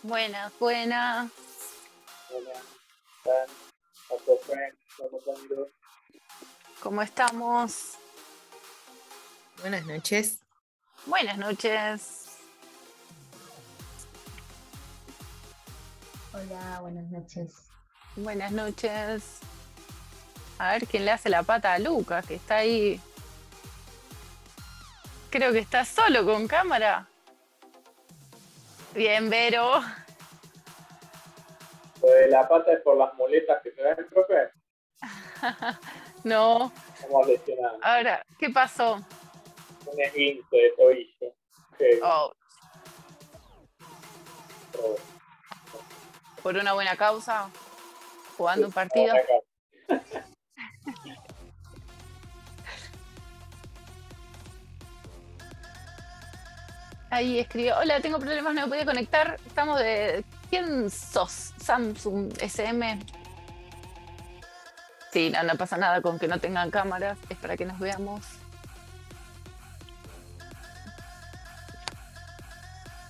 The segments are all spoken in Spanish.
Buenas, buenas. Hola, ¿están? Paso Frank, estamos amigos. ¿Cómo estamos? Buenas noches. Buenas noches. Hola, buenas noches. Buenas noches. A ver quién le hace la pata a Lucas, que está ahí. Creo que está solo con cámara. Bien, Vero. Lo de la pata es por las muletas que se ven, profe. No. Estamos lesionados. Ahora, ¿qué pasó? Un esguince de tobillo. Que Oh, por una buena causa, jugando un partido. Ahí escribió, hola, tengo problemas, no me podía conectar. Estamos de... ¿Quién sos? Samsung SM. Sí, no pasa nada con que no tengan cámaras, es para que nos veamos.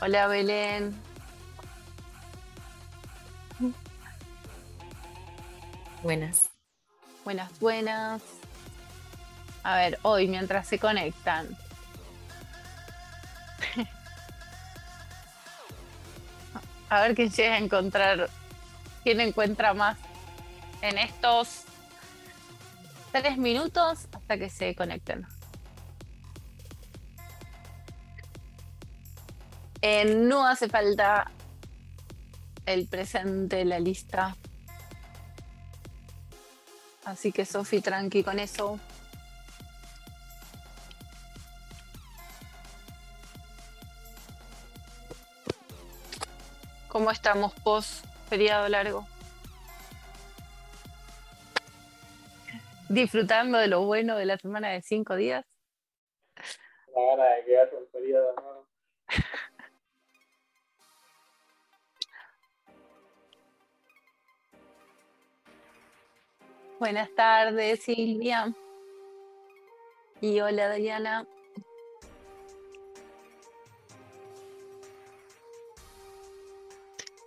Hola, Belén. Buenas. Buenas, buenas. A ver, hoy mientras se conectan. A ver quién llega a encontrar, quién encuentra más en estos 3 minutos hasta que se conecten. No hace falta el presente, la lista. Así que Sofi, tranqui con eso. ¿Cómo estamos post feriado largo? Disfrutando de lo bueno de la semana de 5 días. La gana de que haya un periodo nuevo. Buenas tardes, Silvia. Y hola, Diana.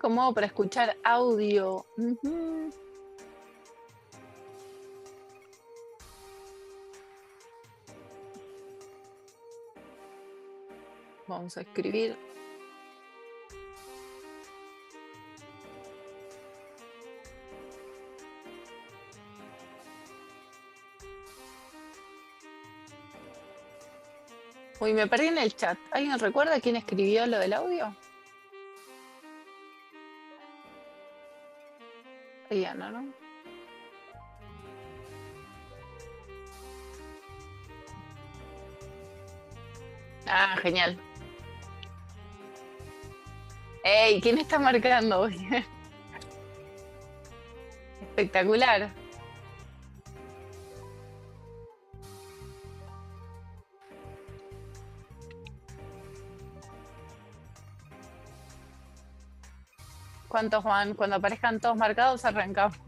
¿Cómo para escuchar audio? Vamos a escribir. Uy, me perdí en el chat. ¿Alguien recuerda quién escribió lo del audio? Diana, ¿no? Ah, genial. ¡Ey! ¿Quién está marcando? Espectacular. ¿Cuántos van? Cuando aparezcan todos marcados, arrancamos.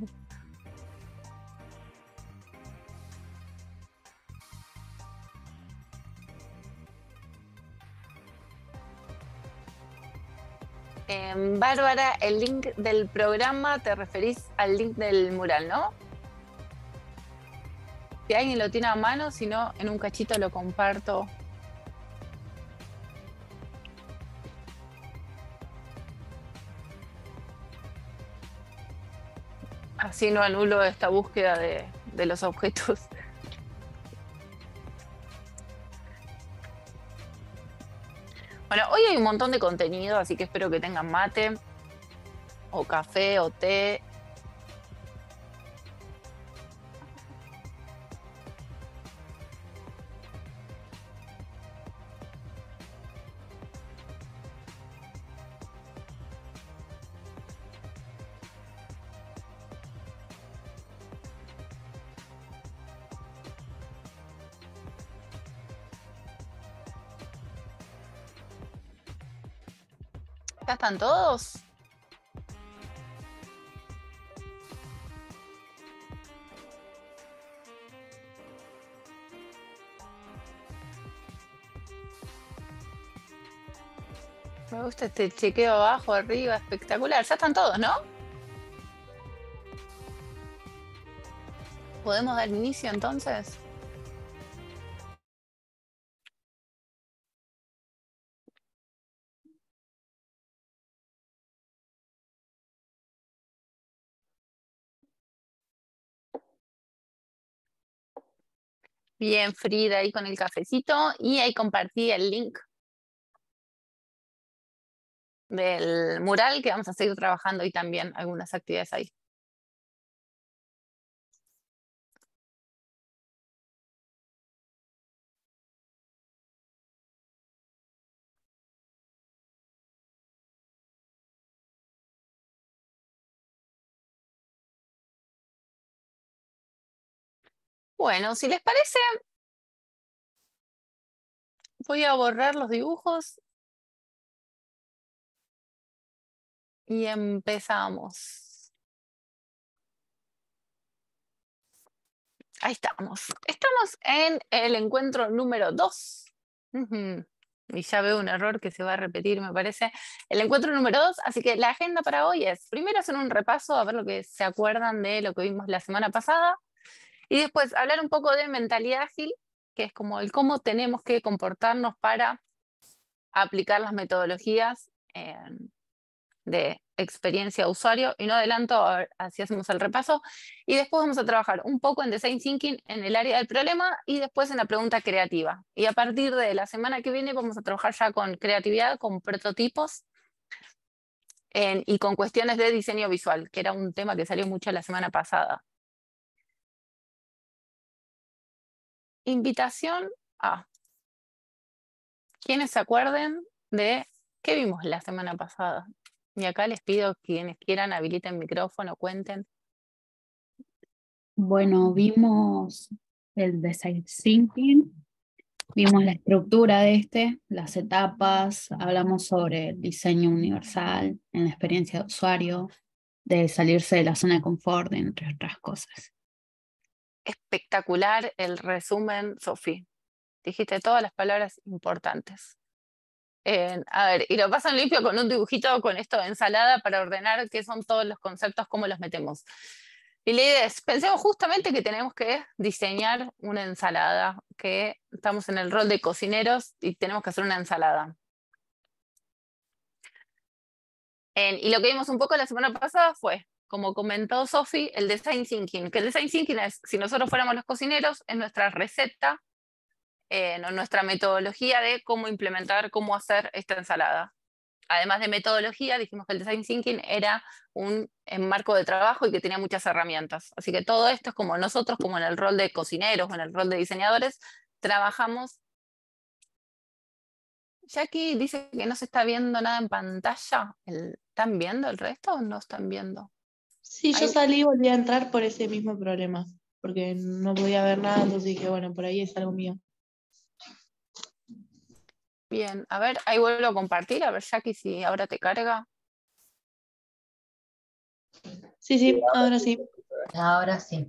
Bárbara, el link del programa, te referís al link del mural, ¿no? Si alguien lo tiene a mano, si no, en un cachito lo comparto. Así no anulo esta búsqueda de los objetos. Bueno, hoy hay un montón de contenido, así que espero que tengan mate, o café, o té. ¿Ya están todos? Me gusta este chequeo abajo, arriba, espectacular. Ya están todos, ¿no? ¿Podemos dar inicio entonces? Bien, Frida, ahí con el cafecito. Y ahí compartí el link del mural que vamos a seguir trabajando y también algunas actividades ahí. Bueno, si les parece, voy a borrar los dibujos y empezamos. Ahí estamos. Estamos en el encuentro número 2. Y ya veo un error que se va a repetir, me parece. El encuentro número 2, así que la agenda para hoy es, primero hacer un repaso, a ver lo que se acuerdan de lo que vimos la semana pasada, y después hablar un poco de mentalidad ágil, que es como el cómo tenemos que comportarnos para aplicar las metodologías de experiencia de usuario, y no adelanto, a ver, así hacemos el repaso, y después vamos a trabajar un poco en Design Thinking en el área del problema y después en la pregunta creativa. Y a partir de la semana que viene vamos a trabajar ya con creatividad, con prototipos y con cuestiones de diseño visual, que era un tema que salió mucho la semana pasada. Invitación a quienes se acuerden de qué vimos la semana pasada. Y acá les pido quienes quieran habiliten micrófono, cuenten. Bueno, vimos el design thinking, vimos la estructura de las etapas, hablamos sobre el diseño universal en la experiencia de usuario, de salirse de la zona de confort, entre otras cosas. Espectacular el resumen, Sofi. Dijiste todas las palabras importantes. A ver, y lo pasan limpio con un dibujito con esto de ensalada para ordenar qué son todos los conceptos, cómo los metemos. Y la idea es, pensemos justamente que tenemos que diseñar una ensalada, que estamos en el rol de cocineros y tenemos que hacer una ensalada. Y lo que vimos un poco la semana pasada fue, como comentó Sofi, el design thinking, que el design thinking es, si nosotros fuéramos los cocineros, es nuestra receta, nuestra metodología de cómo implementar, cómo hacer esta ensalada. Además de metodología, dijimos que el design thinking era un marco de trabajo y que tenía muchas herramientas. Así que todo esto es como nosotros, como en el rol de cocineros o en el rol de diseñadores, trabajamos. Jackie dice que no se está viendo nada en pantalla. ¿Están viendo el resto o no están viendo? Sí, yo salí y volví a entrar por ese mismo problema, porque no podía ver nada, entonces dije, bueno, por ahí es algo mío. Bien, a ver, ahí vuelvo a compartir, a ver Jackie si ahora te carga. Sí, ahora sí. Ahora sí.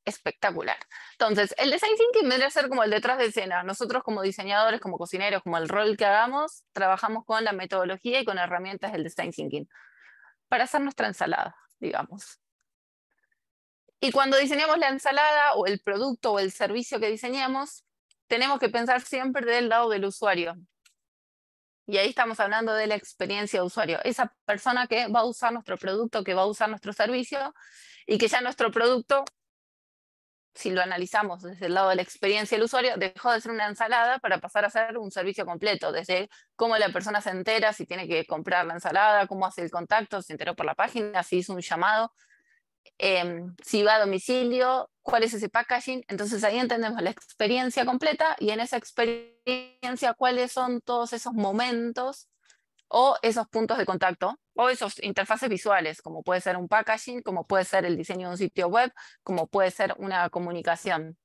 Espectacular. Entonces, el design thinking vendría a ser como el detrás de escena. Nosotros como diseñadores, como cocineros, como el rol que hagamos, trabajamos con la metodología y con herramientas del design thinking para hacer nuestra ensalada, digamos. Y cuando diseñamos la ensalada o el producto o el servicio que diseñamos, tenemos que pensar siempre del lado del usuario. Y ahí estamos hablando de la experiencia de usuario. Esa persona que va a usar nuestro producto, que va a usar nuestro servicio, y que ya nuestro producto, si lo analizamos desde el lado de la experiencia del usuario, dejó de ser una ensalada para pasar a ser un servicio completo, desde cómo la persona se entera, si tiene que comprar la ensalada, cómo hace el contacto, si se enteró por la página, si hizo un llamado, si va a domicilio, cuál es ese packaging. Entonces ahí entendemos la experiencia completa y en esa experiencia cuáles son todos esos momentos o esos puntos de contacto o esos interfaces visuales, como puede ser un packaging, como puede ser el diseño de un sitio web, como puede ser una comunicación.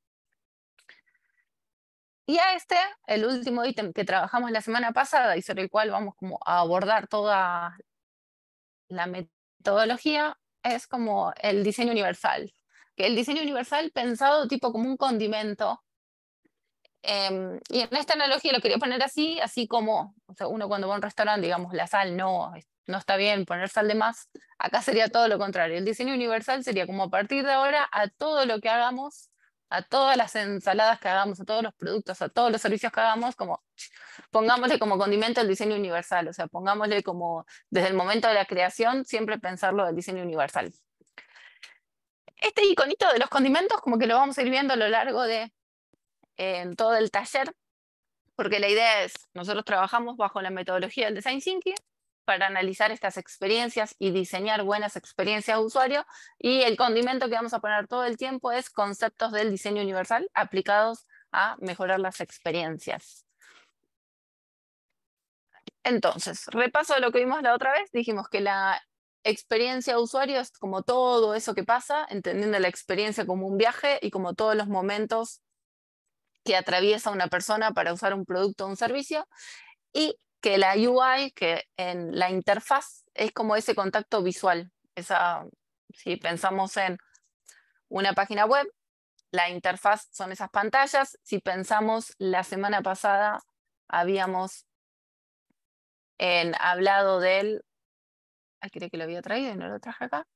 Y a el último ítem que trabajamos la semana pasada y sobre el cual vamos como a abordar toda la metodología, es como el diseño universal. Que el diseño universal pensado tipo como un condimento Y en esta analogía lo quería poner así como, o sea, uno cuando va a un restaurante, digamos, la sal no está bien poner sal de más, acá sería todo lo contrario. El diseño universal sería como a partir de ahora a todo lo que hagamos, a todas las ensaladas que hagamos, a todos los productos, a todos los servicios que hagamos, como pongámosle como condimento el diseño universal, o sea, pongámosle como desde el momento de la creación, siempre pensarlo del diseño universal. Este iconito de los condimentos como que lo vamos a ir viendo a lo largo de en todo el taller, porque la idea es, nosotros trabajamos bajo la metodología del Design Thinking para analizar estas experiencias y diseñar buenas experiencias de usuario, y el condimento que vamos a poner todo el tiempo es conceptos del diseño universal aplicados a mejorar las experiencias. Entonces, repaso de lo que vimos la otra vez, dijimos que la experiencia de usuario es como todo eso que pasa, entendiendo la experiencia como un viaje y como todos los momentos que atraviesa una persona para usar un producto o un servicio, y que la UI, que en la interfaz es como ese contacto visual. Si pensamos en una página web, la interfaz son esas pantallas. Si pensamos, la semana pasada habíamos hablado del... creo que lo había traído y no lo traje acá.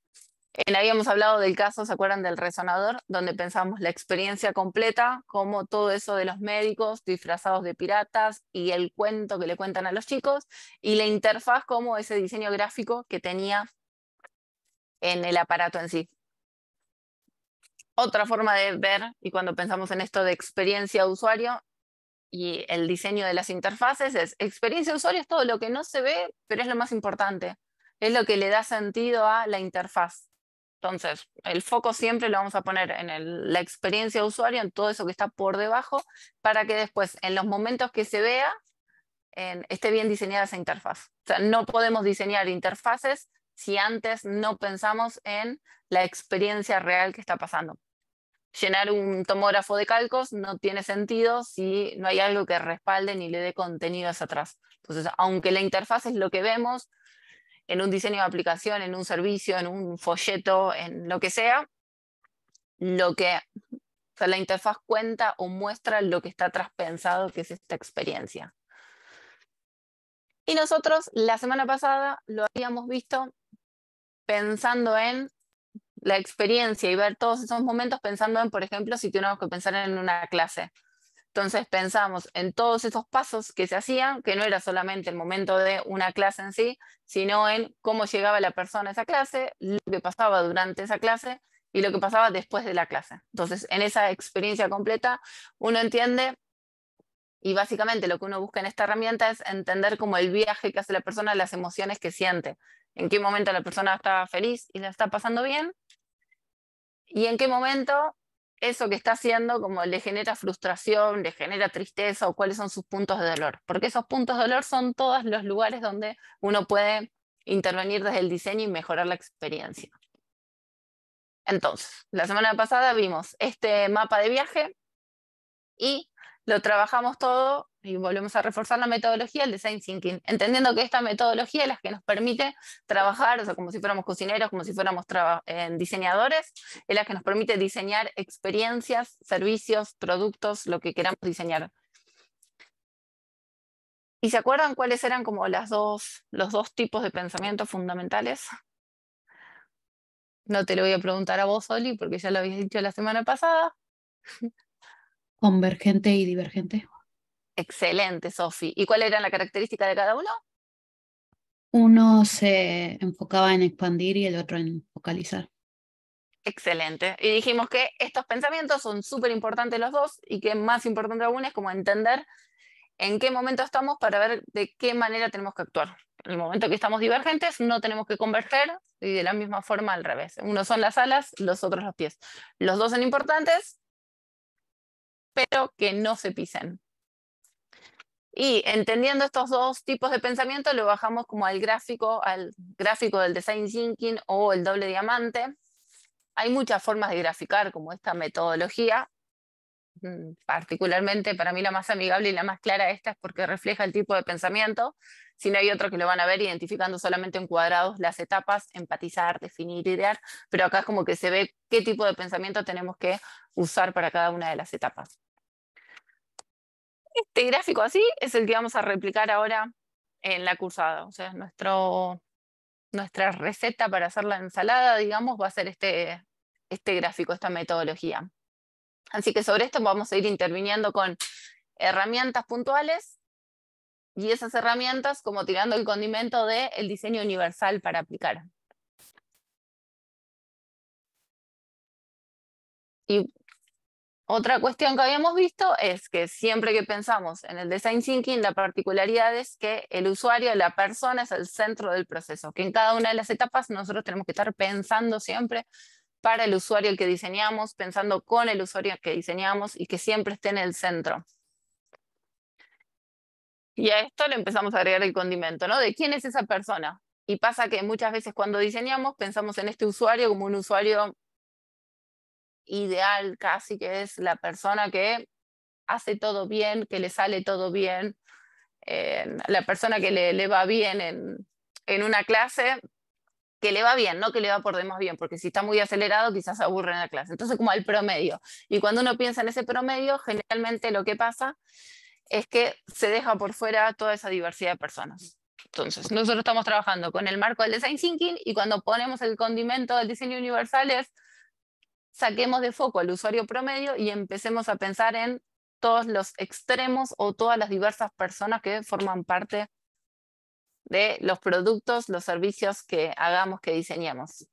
Habíamos hablado del caso, ¿se acuerdan del resonador? Donde pensamos la experiencia completa, como todo eso de los médicos disfrazados de piratas y el cuento que le cuentan a los chicos, y la interfaz como ese diseño gráfico que tenía en el aparato en sí. Otra forma de ver, y cuando pensamos en esto de experiencia de usuario y el diseño de las interfaces, es experiencia de usuario es todo lo que no se ve, pero es lo más importante. Es lo que le da sentido a la interfaz. Entonces, el foco siempre lo vamos a poner en la experiencia de usuario, en todo eso que está por debajo, para que después, en los momentos que se vea, esté bien diseñada esa interfaz. O sea, no podemos diseñar interfaces si antes no pensamos en la experiencia real que está pasando. Llenar un tomógrafo de calcos no tiene sentido si no hay algo que respalde ni le dé contenido hacia atrás. Entonces, aunque la interfaz es lo que vemos, en un diseño de aplicación, en un servicio, en un folleto, en lo que sea, o sea, la interfaz cuenta o muestra lo que está traspensado, que es esta experiencia. Y nosotros la semana pasada lo habíamos visto pensando en la experiencia y ver todos esos momentos pensando en, por ejemplo, si tuviéramos que pensar en una clase. Entonces pensamos en todos esos pasos que se hacían, que no era solamente el momento de una clase en sí, sino en cómo llegaba la persona a esa clase, lo que pasaba durante esa clase y lo que pasaba después de la clase. Entonces, en esa experiencia completa, uno entiende, y básicamente lo que uno busca en esta herramienta es entender como el viaje que hace la persona, las emociones que siente, en qué momento la persona está feliz y la está pasando bien, y en qué momento eso que está haciendo como le genera frustración, le genera tristeza, o cuáles son sus puntos de dolor. Porque esos puntos de dolor son todos los lugares donde uno puede intervenir desde el diseño y mejorar la experiencia. Entonces, la semana pasada vimos este mapa de viaje y lo trabajamos todo y volvemos a reforzar la metodología del Design Thinking, entendiendo que esta metodología es la que nos permite trabajar, o sea, como si fuéramos cocineros, como si fuéramos diseñadores, es la que nos permite diseñar experiencias, servicios, productos, lo que queramos diseñar. ¿Y se acuerdan cuáles eran como los dos tipos de pensamiento fundamentales? No te lo voy a preguntar a vos, Oli, porque ya lo habías dicho la semana pasada. Convergente y divergente. Excelente, Sofi. ¿Y cuál era la característica de cada uno? Uno se enfocaba en expandir y el otro en focalizar. Excelente. Y dijimos que estos pensamientos son súper importantes los dos, y que más importante aún es como entender en qué momento estamos para ver de qué manera tenemos que actuar. En el momento que estamos divergentes no tenemos que converger, y de la misma forma al revés. Uno son las alas, los otros los pies. Los dos son importantes, pero que no se pisen. Y entendiendo estos dos tipos de pensamiento, lo bajamos como al gráfico del Design Thinking o el doble diamante. Hay muchas formas de graficar como esta metodología. Particularmente para mí la más amigable y la más clara esta es porque refleja el tipo de pensamiento. Si no, hay otros que lo van a ver identificando solamente en cuadrados las etapas: empatizar, definir, idear, pero acá es como que se ve qué tipo de pensamiento tenemos que usar para cada una de las etapas. Este gráfico así es el que vamos a replicar ahora en la cursada. O sea, nuestra receta para hacer la ensalada, digamos, va a ser este gráfico, esta metodología. Así que sobre esto vamos a ir interviniendo con herramientas puntuales y esas herramientas como tirando el condimento del diseño universal para aplicar. Y otra cuestión que habíamos visto es que siempre que pensamos en el design thinking, la particularidad es que el usuario, la persona, es el centro del proceso, que en cada una de las etapas nosotros tenemos que estar pensando siempre para el usuario el que diseñamos, pensando con el usuario que diseñamos y que siempre esté en el centro. Y a esto le empezamos a agregar el condimento, ¿no? ¿De quién es esa persona? Y pasa que muchas veces cuando diseñamos pensamos en este usuario como un usuario ideal, casi que es la persona que hace todo bien, que le sale todo bien, la persona que le va bien en una clase, que le va bien, no que le va por demás bien, porque si está muy acelerado quizás se aburre en la clase. Entonces como al promedio. Y cuando uno piensa en ese promedio, generalmente lo que pasa es que se deja por fuera toda esa diversidad de personas. Entonces, nosotros estamos trabajando con el marco del design thinking y cuando ponemos el condimento del diseño universal es saquemos de foco al usuario promedio y empecemos a pensar en todos los extremos o todas las diversas personas que forman parte de los productos, los servicios que hagamos, que diseñemos.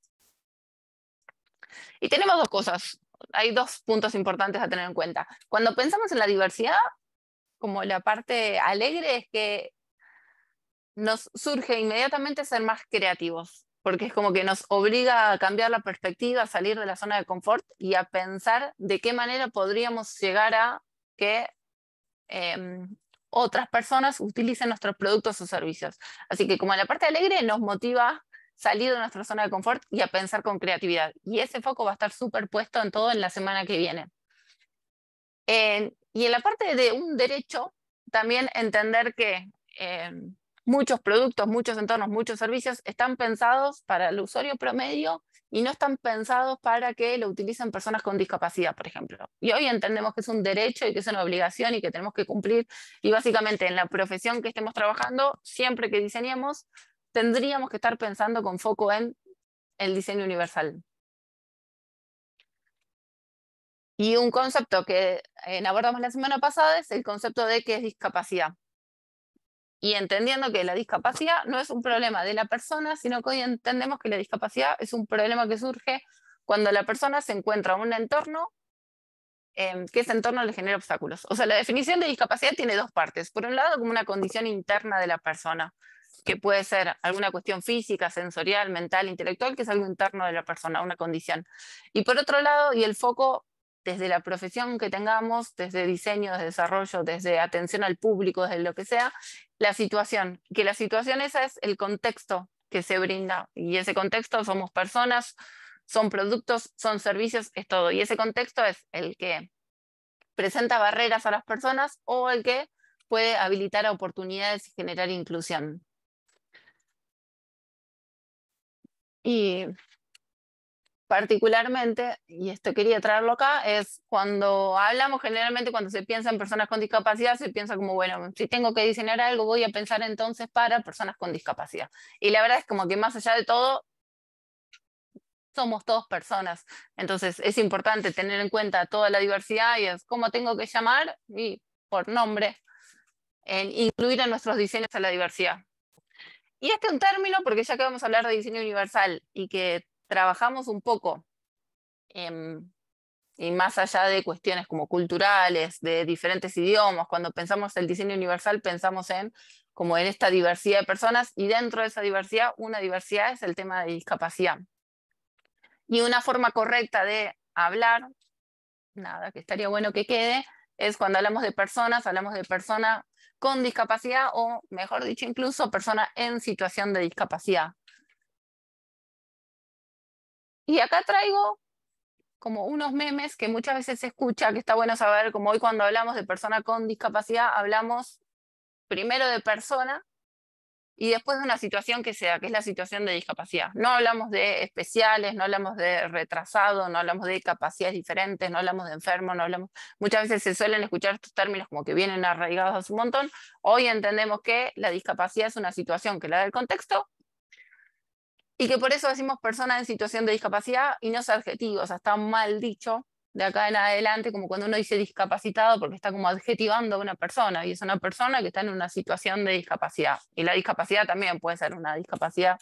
Y tenemos dos cosas, hay dos puntos importantes a tener en cuenta. Cuando pensamos en la diversidad, como la parte alegre es que nos surge inmediatamente ser más creativos, porque es como que nos obliga a cambiar la perspectiva, a salir de la zona de confort y a pensar de qué manera podríamos llegar a que otras personas utilicen nuestros productos o servicios. Así que como la parte alegre nos motiva salir de nuestra zona de confort y a pensar con creatividad. Y ese foco va a estar súper puesto en todo en la semana que viene. Y en la parte de un derecho, también entender que muchos productos, muchos entornos, muchos servicios están pensados para el usuario promedio y no están pensados para que lo utilicen personas con discapacidad, por ejemplo. Y hoy entendemos que es un derecho y que es una obligación y que tenemos que cumplir. Y básicamente en la profesión que estemos trabajando, siempre que diseñemos, tendríamos que estar pensando con foco en el diseño universal. Y un concepto que abordamos la semana pasada es el concepto de qué es discapacidad. Y entendiendo que la discapacidad no es un problema de la persona, sino que hoy entendemos que la discapacidad es un problema que surge cuando la persona se encuentra en un entorno que ese entorno le genera obstáculos. O sea, la definición de discapacidad tiene dos partes. Por un lado, como una condición interna de la persona, que puede ser alguna cuestión física, sensorial, mental, intelectual, que es algo interno de la persona, una condición. Y por otro lado, y el foco desde la profesión que tengamos, desde diseño, desde desarrollo, desde atención al público, desde lo que sea, la situación. Que la situación esa es el contexto que se brinda. Y ese contexto somos personas, son productos, son servicios, es todo. Y ese contexto es el que presenta barreras a las personas o el que puede habilitar oportunidades y generar inclusión. Y particularmente, y esto quería traerlo acá, es cuando hablamos generalmente, cuando se piensa en personas con discapacidad, se piensa como, bueno, si tengo que diseñar algo, voy a pensar entonces para personas con discapacidad. Y la verdad es como que más allá de todo, somos todos personas. Entonces es importante tener en cuenta toda la diversidad y es cómo tengo que llamar, y por nombre, en incluir en nuestros diseños a la diversidad. Y este es un término, porque ya que vamos a hablar de diseño universal y que trabajamos un poco, y más allá de cuestiones como culturales, de diferentes idiomas, cuando pensamos el diseño universal pensamos como en esta diversidad de personas y dentro de esa diversidad, una diversidad es el tema de discapacidad. Y una forma correcta de hablar, nada, que estaría bueno que quede, es cuando hablamos de persona con discapacidad o, mejor dicho, incluso persona en situación de discapacidad. Y acá traigo como unos memes que muchas veces se escucha, que está bueno saber, como hoy cuando hablamos de persona con discapacidad, hablamos primero de persona y después de una situación que sea, que es la situación de discapacidad. No hablamos de especiales, no hablamos de retrasado, no hablamos de capacidades diferentes, no hablamos de enfermo, no hablamos... Muchas veces se suelen escuchar estos términos como que vienen arraigados hace un montón. Hoy entendemos que la discapacidad es una situación que la da el contexto, y que por eso decimos persona en situación de discapacidad y no es adjetivo, o sea, está mal dicho de acá en adelante, como cuando uno dice discapacitado, porque está como adjetivando a una persona, y es una persona que está en una situación de discapacidad. Y la discapacidad también puede ser una discapacidad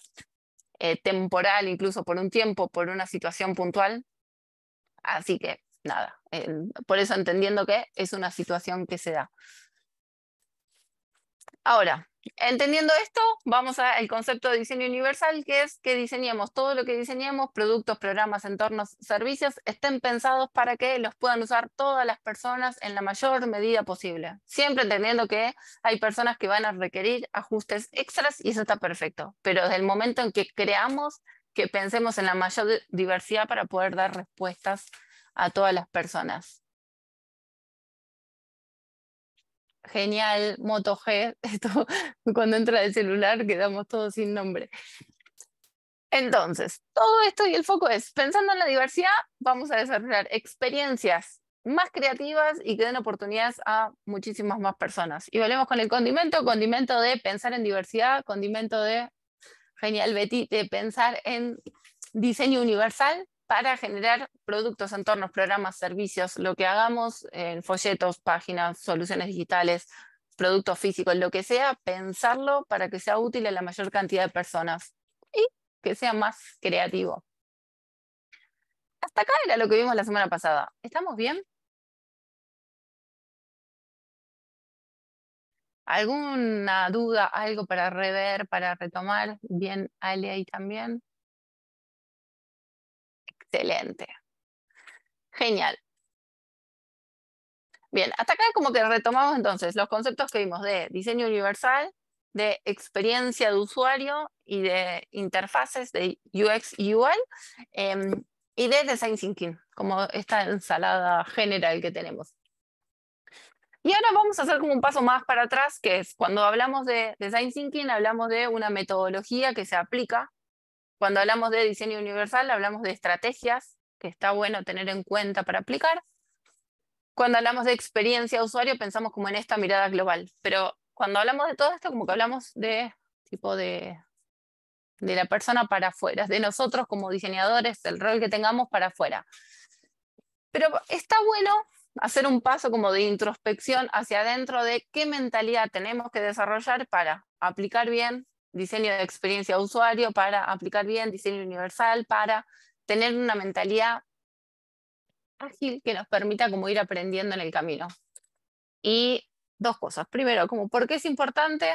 temporal, incluso por un tiempo, por una situación puntual. Así que, nada, por eso entendiendo que es una situación que se da. Ahora, entendiendo esto, vamos al concepto de diseño universal, que es que diseñemos todo lo que diseñemos, productos, programas, entornos, servicios, estén pensados para que los puedan usar todas las personas en la mayor medida posible. Siempre entendiendo que hay personas que van a requerir ajustes extras y eso está perfecto. Pero desde el momento en que creamos, que pensemos en la mayor diversidad para poder dar respuestas a todas las personas. Genial, Moto G, esto, cuando entra el celular quedamos todos sin nombre. Entonces, todo esto y el foco es, pensando en la diversidad, vamos a desarrollar experiencias más creativas y que den oportunidades a muchísimas más personas. Y volvemos con el condimento de pensar en diversidad, condimento de, genial Betty, de pensar en diseño universal, para generar productos, entornos, programas, servicios, lo que hagamos en folletos, páginas, soluciones digitales, productos físicos, lo que sea, pensarlo para que sea útil a la mayor cantidad de personas y que sea más creativo. Hasta acá era lo que vimos la semana pasada. ¿Estamos bien? ¿Alguna duda, algo para rever, para retomar? Bien, Ale ahí también. Excelente. Genial. Bien, hasta acá como que retomamos entonces los conceptos que vimos de diseño universal, de experiencia de usuario y de interfaces de UX y UI, y de design thinking, como esta ensalada general que tenemos. Y ahora vamos a hacer como un paso más para atrás, que es cuando hablamos de design thinking, hablamos de una metodología que se aplica. Cuando hablamos de diseño universal, hablamos de estrategias que está bueno tener en cuenta para aplicar. Cuando hablamos de experiencia de usuario, pensamos como en esta mirada global. Pero cuando hablamos de todo esto, como que hablamos de tipo de la persona para afuera, de nosotros como diseñadores, del rol que tengamos para afuera. Pero está bueno hacer un paso como de introspección hacia adentro de qué mentalidad tenemos que desarrollar para aplicar bien diseño de experiencia de usuario, para aplicar bien diseño universal, para tener una mentalidad ágil que nos permita como ir aprendiendo en el camino. Y dos cosas. Primero, como por qué es importante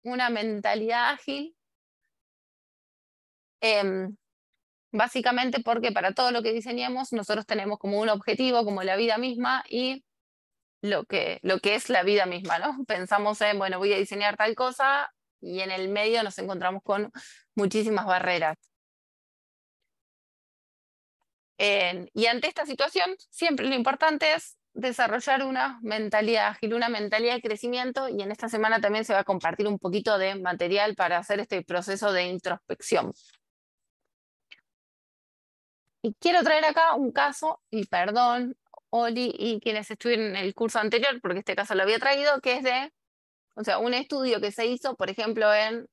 una mentalidad ágil. Básicamente porque para todo lo que diseñemos nosotros tenemos como un objetivo, como la vida misma y lo que es la vida misma, ¿no? Pensamos en, bueno, voy a diseñar tal cosa y en el medio nos encontramos con muchísimas barreras. Y ante esta situación, siempre lo importante es desarrollar una mentalidad ágil, una mentalidad de crecimiento, y en esta semana también se va a compartir un poquito de material para hacer este proceso de introspección. Y quiero traer acá un caso, y perdón, Oli y quienes estuvieron en el curso anterior, porque este caso lo había traído, que es de, o sea, un estudio que se hizo, por ejemplo, en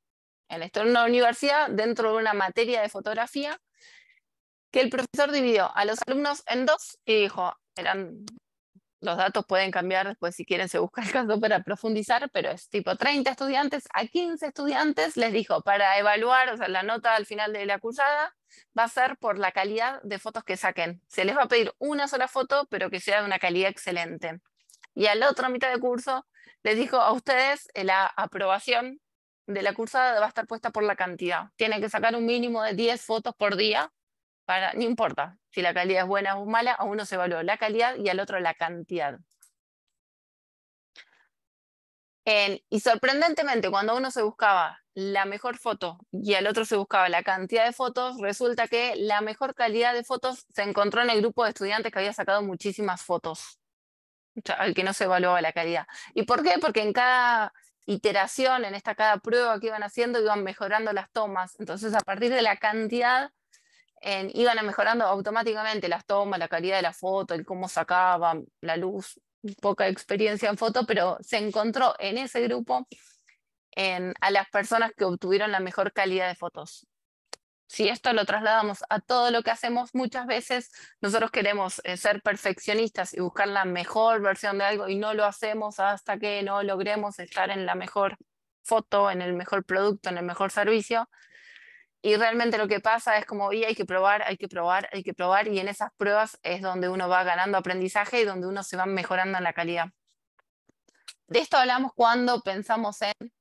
una universidad, dentro de una materia de fotografía, que el profesor dividió a los alumnos en dos y dijo, los datos pueden cambiar después si quieren se busca el caso para profundizar, pero es tipo 30 estudiantes a 15 estudiantes les dijo para evaluar, o sea, la nota al final de la cursada va a ser por la calidad de fotos que saquen. Se les va a pedir una sola foto, pero que sea de una calidad excelente. Y a la otra mitad de curso les dijo a ustedes la aprobación de la cursada va a estar puesta por la cantidad. Tienen que sacar un mínimo de 10 fotos por día. No importa si la calidad es buena o mala, a uno se evaluó la calidad y al otro la cantidad. Y sorprendentemente, cuando uno se buscaba la mejor foto y al otro se buscaba la cantidad de fotos, resulta que la mejor calidad de fotos se encontró en el grupo de estudiantes que había sacado muchísimas fotos, o sea, al que no se evaluaba la calidad. ¿Y por qué? Porque en cada iteración, en cada prueba que iban haciendo, iban mejorando las tomas. Entonces, a partir de la cantidad, iban mejorando automáticamente las tomas, la calidad de la foto, el cómo sacaban, la luz, poca experiencia en foto, pero se encontró en ese grupo a las personas que obtuvieron la mejor calidad de fotos. Si esto lo trasladamos a todo lo que hacemos, muchas veces nosotros queremos ser perfeccionistas y buscar la mejor versión de algo y no lo hacemos hasta que no logremos estar en la mejor foto, en el mejor producto, en el mejor servicio. Y realmente lo que pasa es como, y hay que probar, hay que probar, hay que probar, y en esas pruebas es donde uno va ganando aprendizaje y donde uno se va mejorando en la calidad. De esto hablamos cuando pensamos en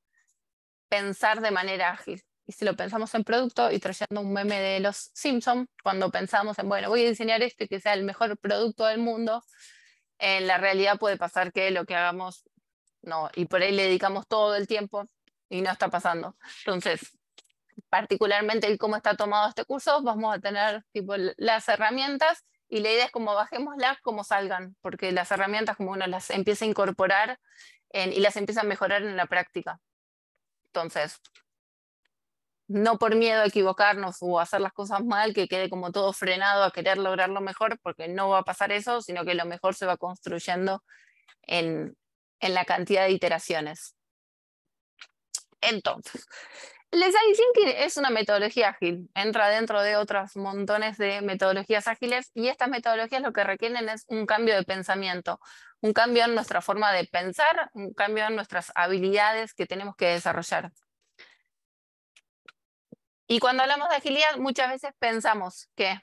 pensar de manera ágil. Y si lo pensamos en producto, y trayendo un meme de los Simpsons, cuando pensamos en, bueno, voy a diseñar esto y que sea el mejor producto del mundo, en la realidad puede pasar que lo que hagamos, no, y por ahí le dedicamos todo el tiempo y no está pasando. Entonces, particularmente el cómo está tomado este curso, vamos a tener tipo las herramientas, y la idea es como bajémoslas como salgan, porque las herramientas como uno las empieza a incorporar y las empieza a mejorar en la práctica. Entonces, no por miedo a equivocarnos o a hacer las cosas mal, que quede como todo frenado a querer lograrlo mejor, porque no va a pasar eso, sino que lo mejor se va construyendo en la cantidad de iteraciones. Entonces, el design thinking es una metodología ágil, entra dentro de otros montones de metodologías ágiles, y estas metodologías lo que requieren es un cambio de pensamiento, un cambio en nuestra forma de pensar, un cambio en nuestras habilidades que tenemos que desarrollar. Y cuando hablamos de agilidad, muchas veces pensamos que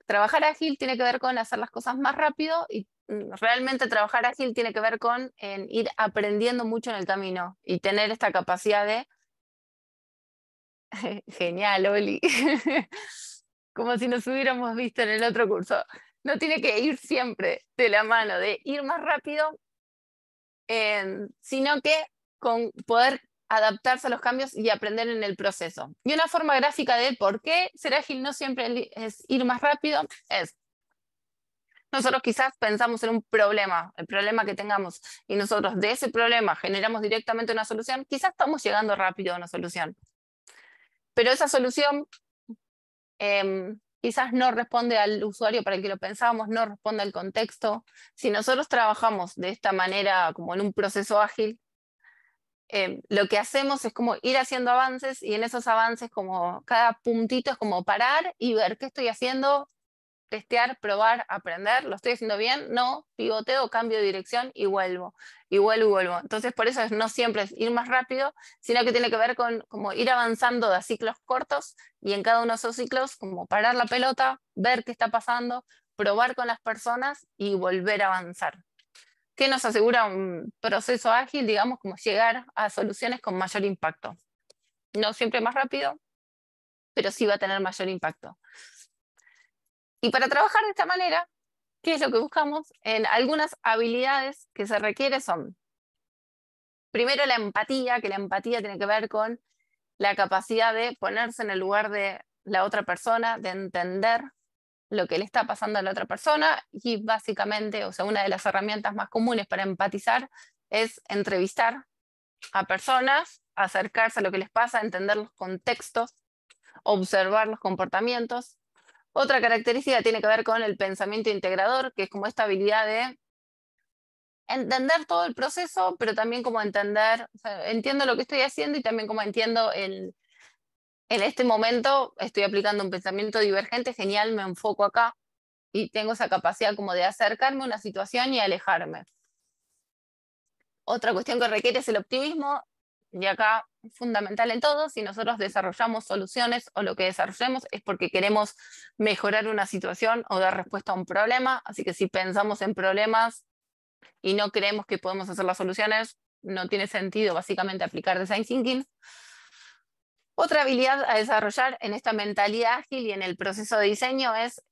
trabajar ágil tiene que ver con hacer las cosas más rápido, y realmente trabajar ágil tiene que ver con ir aprendiendo mucho en el camino y tener esta capacidad de... Genial, Oli. Como si nos hubiéramos visto en el otro curso. No tiene que ir siempre de la mano de ir más rápido, sino que con poder adaptarse a los cambios y aprender en el proceso. Y una forma gráfica de por qué ser ágil no siempre es ir más rápido es: nosotros quizás pensamos en un problema, el problema que tengamos, y nosotros de ese problema generamos directamente una solución, quizás estamos llegando rápido a una solución. Pero esa solución quizás no responde al usuario para el que lo pensábamos, no responde al contexto. Si nosotros trabajamos de esta manera, como en un proceso ágil, lo que hacemos es como ir haciendo avances, y en esos avances como cada puntito es como parar y ver qué estoy haciendo, testear, probar, aprender, lo estoy haciendo bien, no, pivoteo, cambio de dirección y vuelvo, y vuelvo y vuelvo. Entonces por eso no siempre es ir más rápido, sino que tiene que ver con como ir avanzando de ciclos cortos, y en cada uno de esos ciclos como parar la pelota, ver qué está pasando, probar con las personas y volver a avanzar. ¿Qué nos asegura un proceso ágil? Digamos, como llegar a soluciones con mayor impacto. No siempre más rápido, pero sí va a tener mayor impacto. Y para trabajar de esta manera, ¿qué es lo que buscamos? En algunas habilidades que se requieren son, primero, la empatía, que la empatía tiene que ver con la capacidad de ponerse en el lugar de la otra persona, de entender lo que le está pasando a la otra persona, y básicamente, o sea, una de las herramientas más comunes para empatizar es entrevistar a personas, acercarse a lo que les pasa, entender los contextos, observar los comportamientos. Otra característica tiene que ver con el pensamiento integrador, que es como esta habilidad de entender todo el proceso, pero también como entender, o sea, entiendo lo que estoy haciendo, y también como entiendo en este momento estoy aplicando un pensamiento divergente, genial, me enfoco acá, y tengo esa capacidad como de acercarme a una situación y alejarme. Otra cuestión que requiere es el optimismo, y acá fundamental en todo. Si nosotros desarrollamos soluciones, o lo que desarrollemos es porque queremos mejorar una situación o dar respuesta a un problema, así que si pensamos en problemas y no creemos que podemos hacer las soluciones, no tiene sentido básicamente aplicar Design Thinking. Otra habilidad a desarrollar en esta mentalidad ágil y en el proceso de diseño es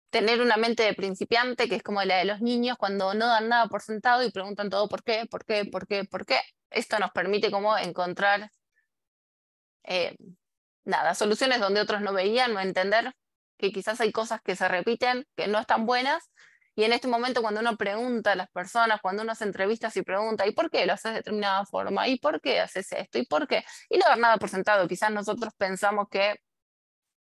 tener una mente de principiante, que es como la de los niños cuando no dan nada por sentado y preguntan todo por qué, por qué, por qué, por qué. Esto nos permite como encontrar soluciones donde otros no veían, o entender que quizás hay cosas que se repiten, que no están buenas, Y en este momento cuando uno pregunta a las personas, cuando uno hace entrevistas y pregunta, ¿y por qué lo haces de determinada forma? ¿Y por qué haces esto? ¿Y por qué? Y no dar nada por sentado. Quizás nosotros pensamos que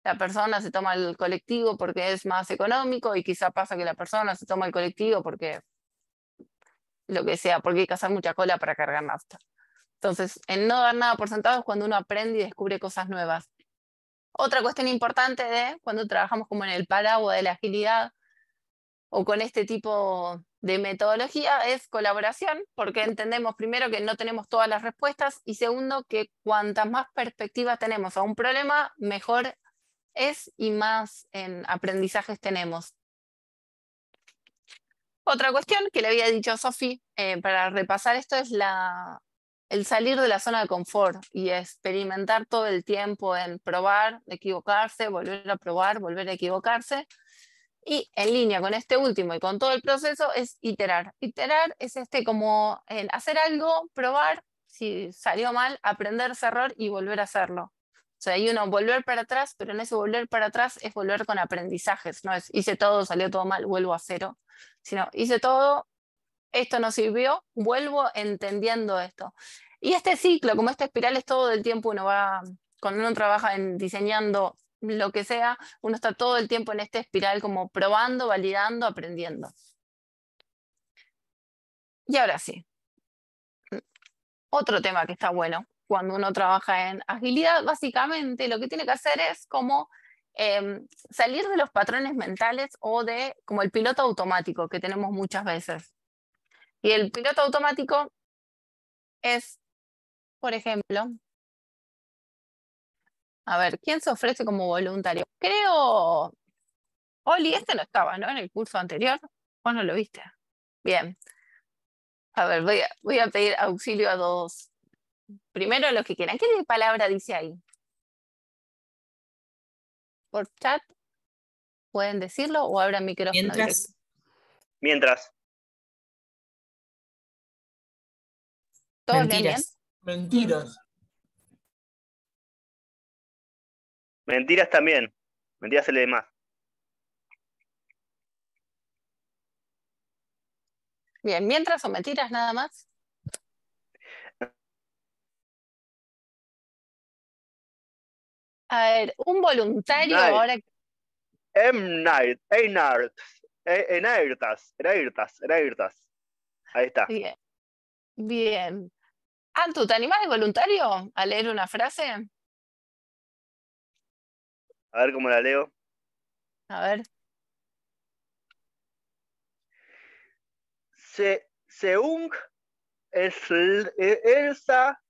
la persona se toma el colectivo porque es más económico y quizá pasa que la persona se toma el colectivo porque lo que sea, porque hay que hacer mucha cola para cargar nafta. Entonces, en no dar nada por sentado es cuando uno aprende y descubre cosas nuevas. Otra cuestión importante de cuando trabajamos como en el paraguas de la agilidad o con este tipo de metodología es colaboración, porque entendemos primero que no tenemos todas las respuestas y segundo que cuantas más perspectivas tenemos a un problema, mejor es y más en aprendizajes tenemos. Otra cuestión que le había dicho a Sofi para repasar esto es el salir de la zona de confort y experimentar todo el tiempo en probar, equivocarse, volver a probar, volver a equivocarse. Y en línea con este último y con todo el proceso es iterar. Iterar es como hacer algo, probar, si salió mal, aprender ese error y volver a hacerlo. O sea, hay uno volver para atrás, pero en ese volver para atrás es volver con aprendizajes, no es hice todo, salió todo mal, vuelvo a cero, sino hice todo, esto no sirvió, vuelvo entendiendo esto. Y este ciclo, como esta espiral es todo el tiempo, uno va, cuando uno trabaja en diseñando lo que sea, uno está todo el tiempo en esta espiral como probando, validando, aprendiendo. Y ahora sí, otro tema que está bueno, cuando uno trabaja en agilidad, básicamente lo que tiene que hacer es como salir de los patrones mentales o de como el piloto automático que tenemos muchas veces. Y el piloto automático es, por ejemplo, a ver, ¿quién se ofrece como voluntario? Creo, Oli, este no estaba, ¿no? En el curso anterior, ¿o no lo viste? Bien. A ver, voy a pedir auxilio a dos. Primero los que quieran. ¿Qué palabra dice ahí? Por chat, ¿pueden decirlo o abran micrófono directo? Mientras. ¿Todos leen bien? Mentiras. Mentiras también. Mentiras se lee más. Bien, mientras o mentiras nada más. A ver, un voluntario Night. ahora. Enairtas. Ahí está. Bien, bien. Antu, ¿te animás de voluntario a leer una frase? A ver cómo la leo. A ver. Según Elsa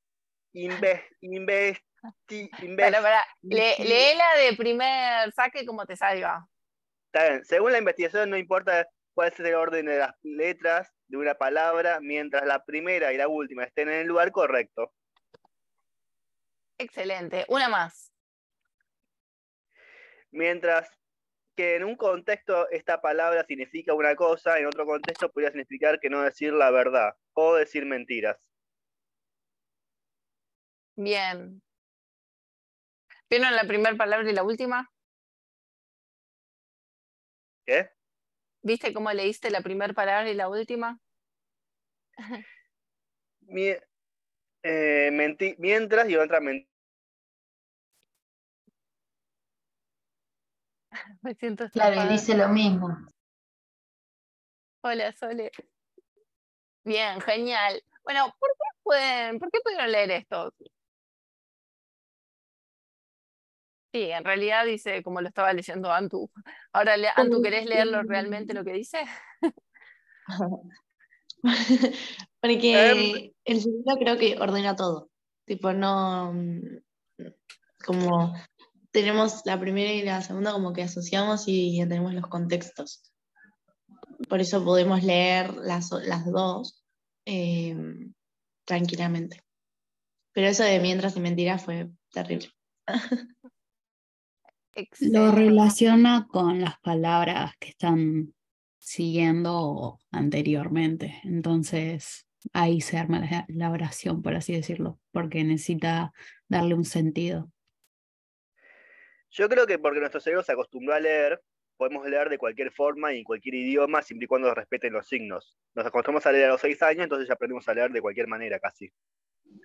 Para. Léela de primer saque como te salga. Está bien. Según la investigación, no importa cuál es el orden de las letras de una palabra, mientras la primera y la última estén en el lugar correcto. Excelente. Una más. Mientras que en un contexto esta palabra significa una cosa, en otro contexto podría significar que no decir la verdad o decir mentiras. Bien. ¿Vieron la primera palabra y la última? ¿Qué? ¿Viste cómo leíste la primera palabra y la última? Mientras y otra mentira. Me siento Claro, estafada. y dice lo mismo. Hola, Sole. Bien, genial. Bueno, ¿por qué pudieron leer esto? Sí, en realidad dice como lo estaba leyendo Antu. Ahora, Antu, ¿querés leerlo realmente lo que dice? Porque el segundo creo que ordena todo. Tipo, no. Como tenemos la primera y la segunda, como que asociamos y entendemos los contextos. Por eso podemos leer las dos tranquilamente. Pero eso de mientras y mentiras fue terrible. Lo Excelente. relaciona con las palabras que están siguiendo anteriormente. Entonces ahí se arma la oración, por así decirlo, porque necesita darle un sentido. Yo creo que porque nuestro cerebro se acostumbró a leer, podemos leer de cualquier forma y en cualquier idioma, siempre y cuando respeten los signos. Nos acostumbramos a leer a los 6 años, entonces ya aprendemos a leer de cualquier manera, casi,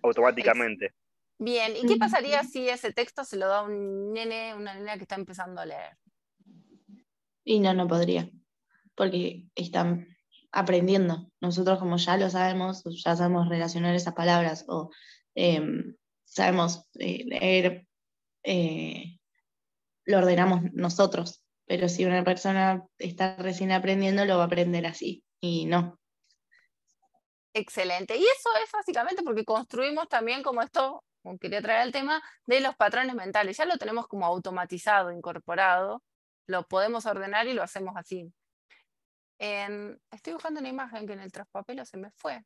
automáticamente. Bien, ¿y qué pasaría si ese texto se lo da un nene, una nena que está empezando a leer? Y no podría, porque están aprendiendo. Nosotros como ya lo sabemos, ya sabemos relacionar esas palabras o sabemos leer, lo ordenamos nosotros. Pero si una persona está recién aprendiendo, lo va a aprender así. Y no. Excelente. Y eso es básicamente porque construimos también como esto, como quería traer el tema, de los patrones mentales. Ya lo tenemos como automatizado, incorporado, lo podemos ordenar y lo hacemos así. Estoy buscando una imagen que en el traspapelo se me fue.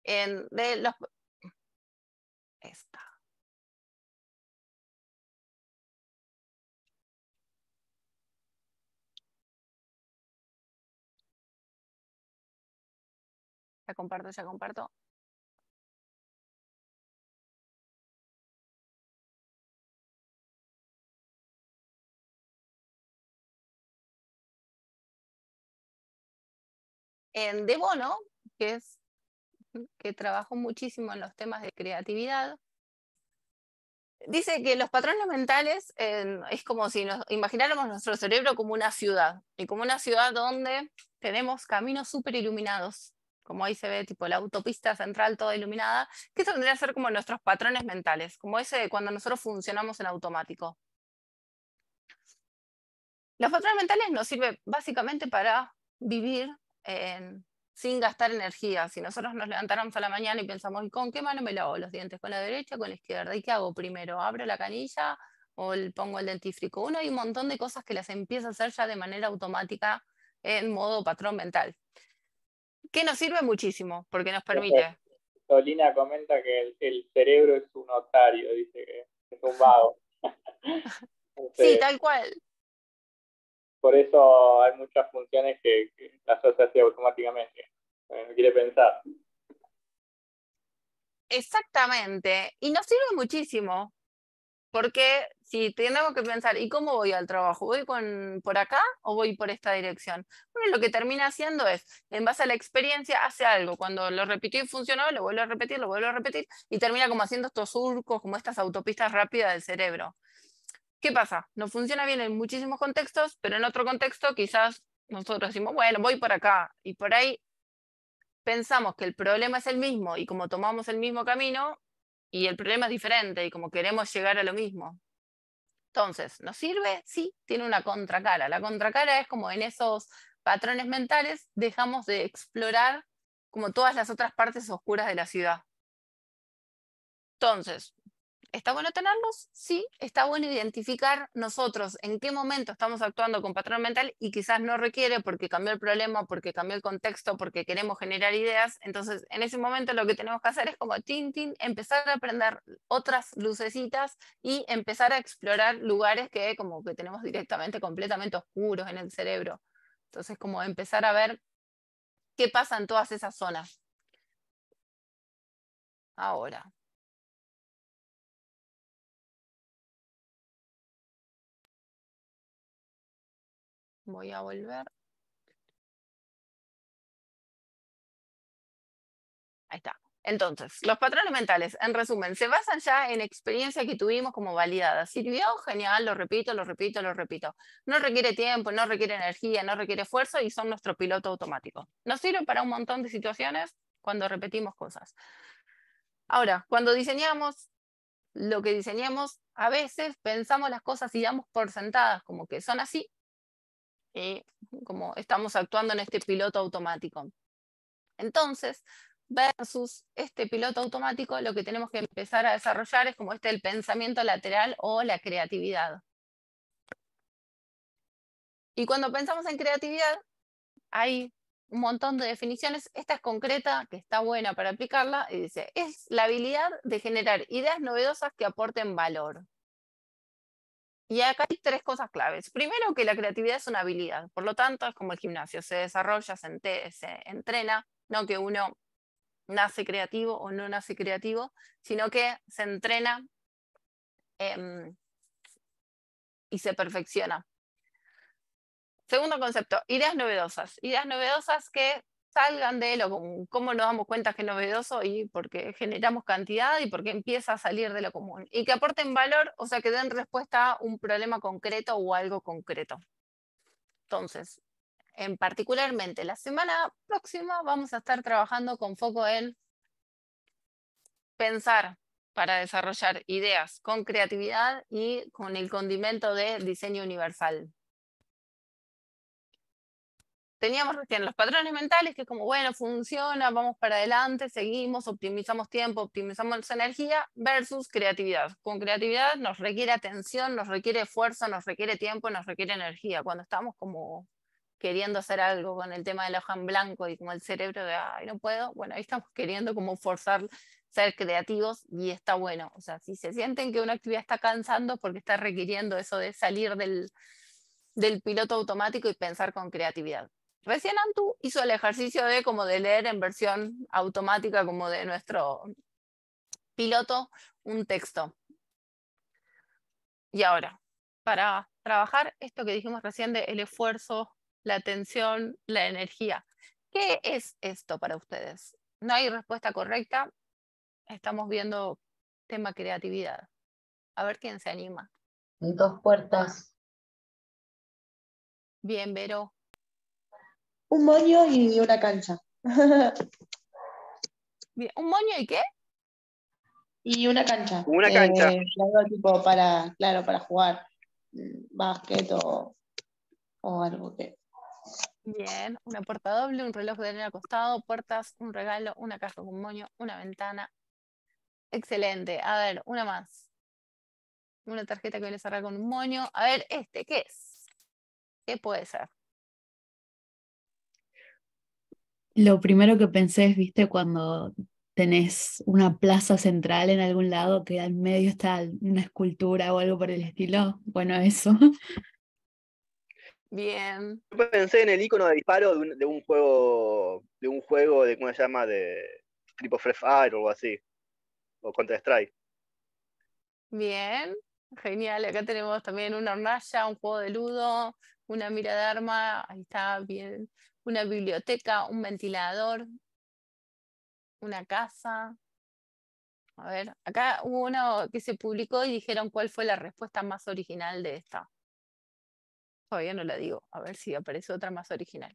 De los... Esta. Ya comparto, ya comparto. De Bono, que trabajó muchísimo en los temas de creatividad, dice que los patrones mentales es como si nos imagináramos nuestro cerebro como una ciudad, y como una ciudad donde tenemos caminos súper iluminados, como ahí se ve tipo la autopista central toda iluminada, que eso tendría que ser como nuestros patrones mentales, como ese de cuando nosotros funcionamos en automático. Los patrones mentales nos sirven básicamente para vivir sin gastar energía. Si nosotros nos levantáramos a la mañana y pensamos, ¿y con qué mano me lavo los dientes? ¿Con la derecha o con la izquierda? ¿Y qué hago primero? ¿Abro la canilla o pongo el dentífrico? Uno hay un montón de cosas que las empieza a hacer ya de manera automática en modo patrón mental. Que nos sirve muchísimo, porque nos permite... Solina comenta que el cerebro es un otario, dice que es un vago. Sí, tal cual. Por eso hay muchas funciones que las hace así automáticamente. No quiere pensar. Exactamente. Y nos sirve muchísimo. Porque si tenemos que pensar, ¿y cómo voy al trabajo? ¿Voy por acá o voy por esta dirección? Bueno, lo que termina haciendo es, en base a la experiencia, hace algo. Cuando lo repitió y funcionó, lo vuelve a repetir, y termina como haciendo estos surcos, como estas autopistas rápidas del cerebro. ¿Qué pasa? No funciona bien en muchísimos contextos, pero en otro contexto quizás nosotros decimos, bueno, voy por acá, y por ahí pensamos que el problema es el mismo, y como tomamos el mismo camino, y el problema es diferente, y como queremos llegar a lo mismo. Entonces, ¿nos sirve? Sí, tiene una contracara. La contracara es como en esos patrones mentales dejamos de explorar como todas las otras partes oscuras de la ciudad. Entonces, ¿está bueno tenerlos? Sí, está bueno identificar nosotros en qué momento estamos actuando con patrón mental y quizás no requiere porque cambió el problema, porque cambió el contexto, porque queremos generar ideas. Entonces, en ese momento lo que tenemos que hacer es como empezar a aprender otras lucecitas y empezar a explorar lugares que como que tenemos directamente completamente oscuros en el cerebro. Entonces, como empezar a ver qué pasa en todas esas zonas. Ahora. Voy a volver. Ahí está. Entonces, los patrones mentales, en resumen, se basan ya en experiencia que tuvimos como validada. ¿Sirvió? Genial, lo repito, lo repito, lo repito. No requiere tiempo, no requiere energía, no requiere esfuerzo y son nuestro piloto automático. Nos sirve para un montón de situaciones cuando repetimos cosas. Ahora, cuando diseñamos lo que diseñamos, a veces pensamos las cosas y damos por sentadas como que son así y como estamos actuando en este piloto automático. Entonces, versus este piloto automático, lo que tenemos que empezar a desarrollar es como el pensamiento lateral o la creatividad. Y cuando pensamos en creatividad, hay un montón de definiciones. Esta es concreta, que está buena para aplicarla, y dice, es la habilidad de generar ideas novedosas que aporten valor. Y acá hay 3 cosas claves. Primero, que la creatividad es una habilidad, por lo tanto es como el gimnasio, se desarrolla, se entrena, no que uno nace creativo o no nace creativo, sino que se entrena y se perfecciona. Segundo concepto, ideas novedosas. Ideas novedosas que salgan de lo común. ¿Cómo nos damos cuenta que es novedoso? Y porque generamos cantidad y porque empieza a salir de lo común. Y que aporten valor, o sea, que den respuesta a un problema concreto o algo concreto. Entonces, particularmente la semana próxima vamos a estar trabajando con foco en pensar para desarrollar ideas con creatividad y con el condimento de diseño universal. Teníamos recién los patrones mentales, que es como, bueno, funciona, vamos para adelante, seguimos, optimizamos tiempo, optimizamos energía, versus creatividad. Con creatividad nos requiere atención, nos requiere esfuerzo, nos requiere tiempo, nos requiere energía. Cuando estamos como queriendo hacer algo con el tema de la hoja en blanco y como el cerebro de, ay, no puedo, bueno, ahí estamos queriendo como forzar ser creativos y está bueno. O sea, si se sienten que una actividad está cansando porque está requiriendo eso de salir del piloto automático y pensar con creatividad. Recién Antu hizo el ejercicio de como de leer en versión automática como de nuestro piloto un texto. Y ahora, para trabajar esto que dijimos recién de el esfuerzo, la atención, la energía. ¿Qué es esto para ustedes? No hay respuesta correcta. Estamos viendo tema creatividad. A ver quién se anima. 2 puertas. Bien, Vero. Un moño y una cancha. Bien. ¿Un moño y qué? Y una cancha. Una cancha. Algo tipo para, claro, para jugar básquet o algo que. Bien, una puerta doble, un reloj de arena acostado, puertas, un regalo, una caja con moño, una ventana. Excelente. A ver, una más. Una tarjeta que viene cerrada con un moño. A ver, ¿qué es? ¿Qué puede ser? Lo primero que pensé es, viste, cuando tenés una plaza central en algún lado que al medio está una escultura o algo por el estilo. Bueno, eso. Bien. Yo pensé en el icono de disparo de un juego de, ¿cómo se llama? De tipo Free Fire o algo así. O Counter Strike. Bien. Genial. Acá tenemos también una hornalla, un juego de ludo, una mira de arma. Ahí está, bien. Una biblioteca, un ventilador, una casa. A ver, acá hubo uno que se publicó y dijeron cuál fue la respuesta más original de esta. Todavía no la digo, a ver si aparece otra más original.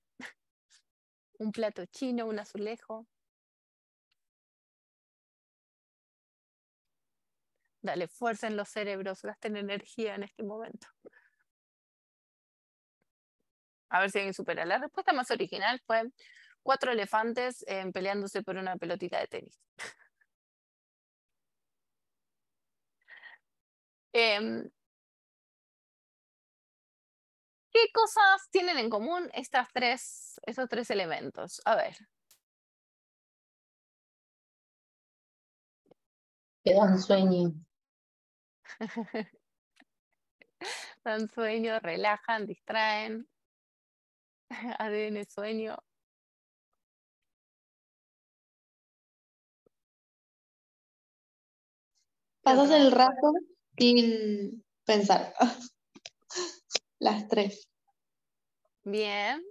Un plato chino, un azulejo. Dale fuerza en los cerebros, gasten energía en este momento. A ver si alguien supera. La respuesta más original fue 4 elefantes peleándose por una pelotita de tenis. ¿Qué cosas tienen en común esos 3 elementos? A ver. Que dan sueño. Dan sueño, relajan, distraen. ADN sueño. Pasas el rato sin pensar. Las 3. Bien.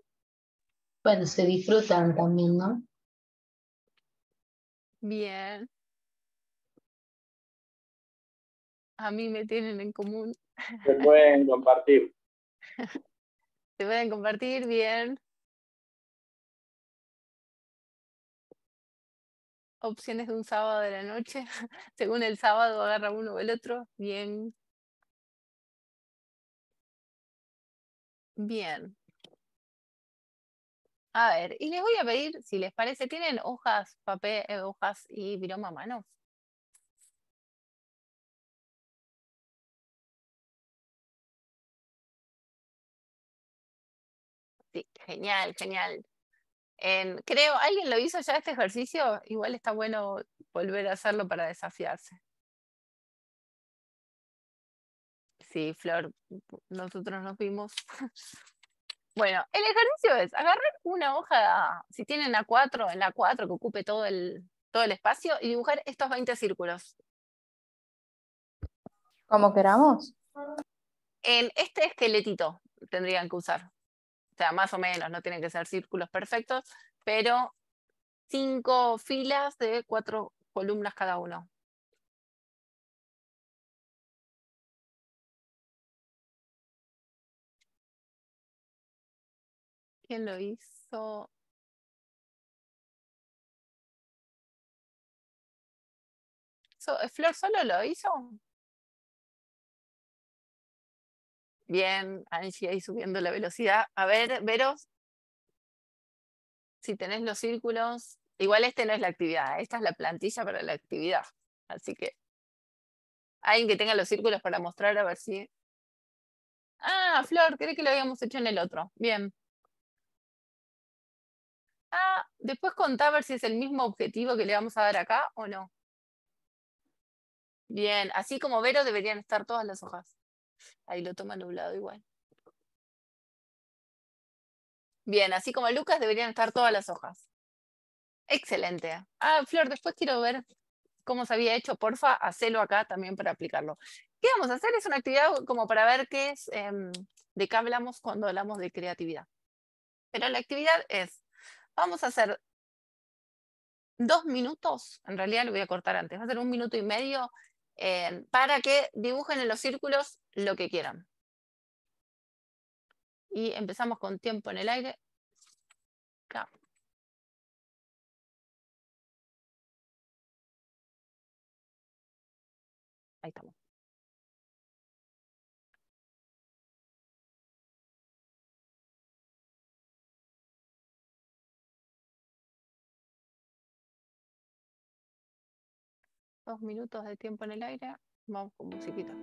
Bueno, se disfrutan también, ¿no? Bien. A mí me tienen en común. Se pueden compartir. Se pueden compartir, bien. Opciones de un sábado de la noche. Según el sábado agarra uno o el otro. Bien. Bien. A ver, y les voy a pedir, si les parece, ¿tienen hojas, papel, hojas y viroma a mano? Sí, genial, genial. Creo, ¿alguien lo hizo ya este ejercicio? Igual está bueno volver a hacerlo para desafiarse. Sí, Flor, nosotros nos vimos. Bueno, el ejercicio es agarrar una hoja, si tienen A4, en la A4 que ocupe todo el espacio, y dibujar estos 20 círculos. Como queramos. en este esqueletito tendrían que usar. O sea, más o menos, no tienen que ser círculos perfectos, pero 5 filas de 4 columnas cada uno. ¿Quién lo hizo? ¿Flor solo lo hizo? Bien, Angie ahí subiendo la velocidad. A ver, Veros, si tenés los círculos. Igual este no es la actividad, esta es la plantilla para la actividad. Así que alguien que tenga los círculos para mostrar a ver si... Ah, Flor, creí que lo habíamos hecho en el otro. Bien. Ah, después contá a ver si es el mismo objetivo que le vamos a dar acá o no. Bien, así como Vero deberían estar todas las hojas. Ahí lo toma nublado igual. Bien, así como Lucas deberían estar todas las hojas. Excelente. Ah, Flor, después quiero ver cómo se había hecho. Porfa, hacelo acá también para aplicarlo. ¿Qué vamos a hacer? Es una actividad como para ver qué es, de qué hablamos cuando hablamos de creatividad. Pero la actividad es, vamos a hacer 2 minutos, en realidad lo voy a cortar antes, va a ser 1 minuto y medio para que dibujen en los círculos lo que quieran. Y empezamos con tiempo en el aire. Acá. Ahí estamos. Dos minutos de tiempo en el aire. Vamos con musiquita.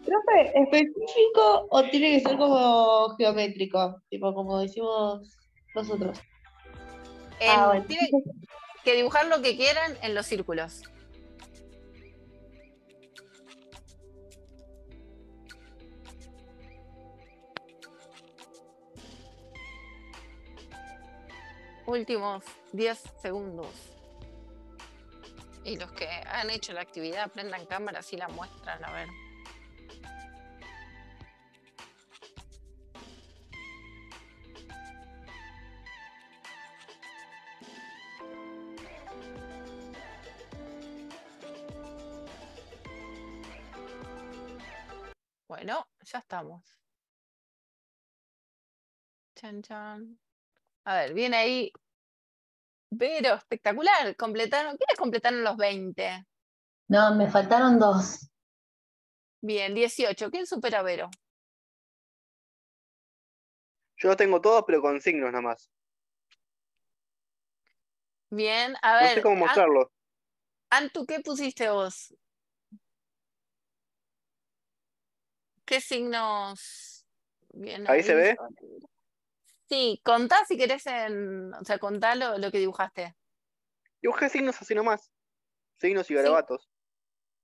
¿Profe, específico o tiene que ser como geométrico? Tipo, como decimos nosotros. Bueno. Tienen que dibujar lo que quieran en los círculos. Últimos 10 segundos. Y los que han hecho la actividad prendan cámara y la muestran, a ver. Bueno, ya estamos. Chan, chan. A ver, viene ahí. Vero, espectacular. Completaron. ¿Quiénes completaron los 20? No, me faltaron 2. Bien, 18. ¿Quién supera a Vero? Yo tengo todos, pero con signos nomás. Bien, a No sé ver. cómo mostrarlo. Antu, ¿qué pusiste vos? ¿Qué signos? Bien Ahí se ahí. ve. Sí, contá si querés o sea, contá lo que dibujaste. Dibujé signos así nomás. Signos y Sí, garabatos.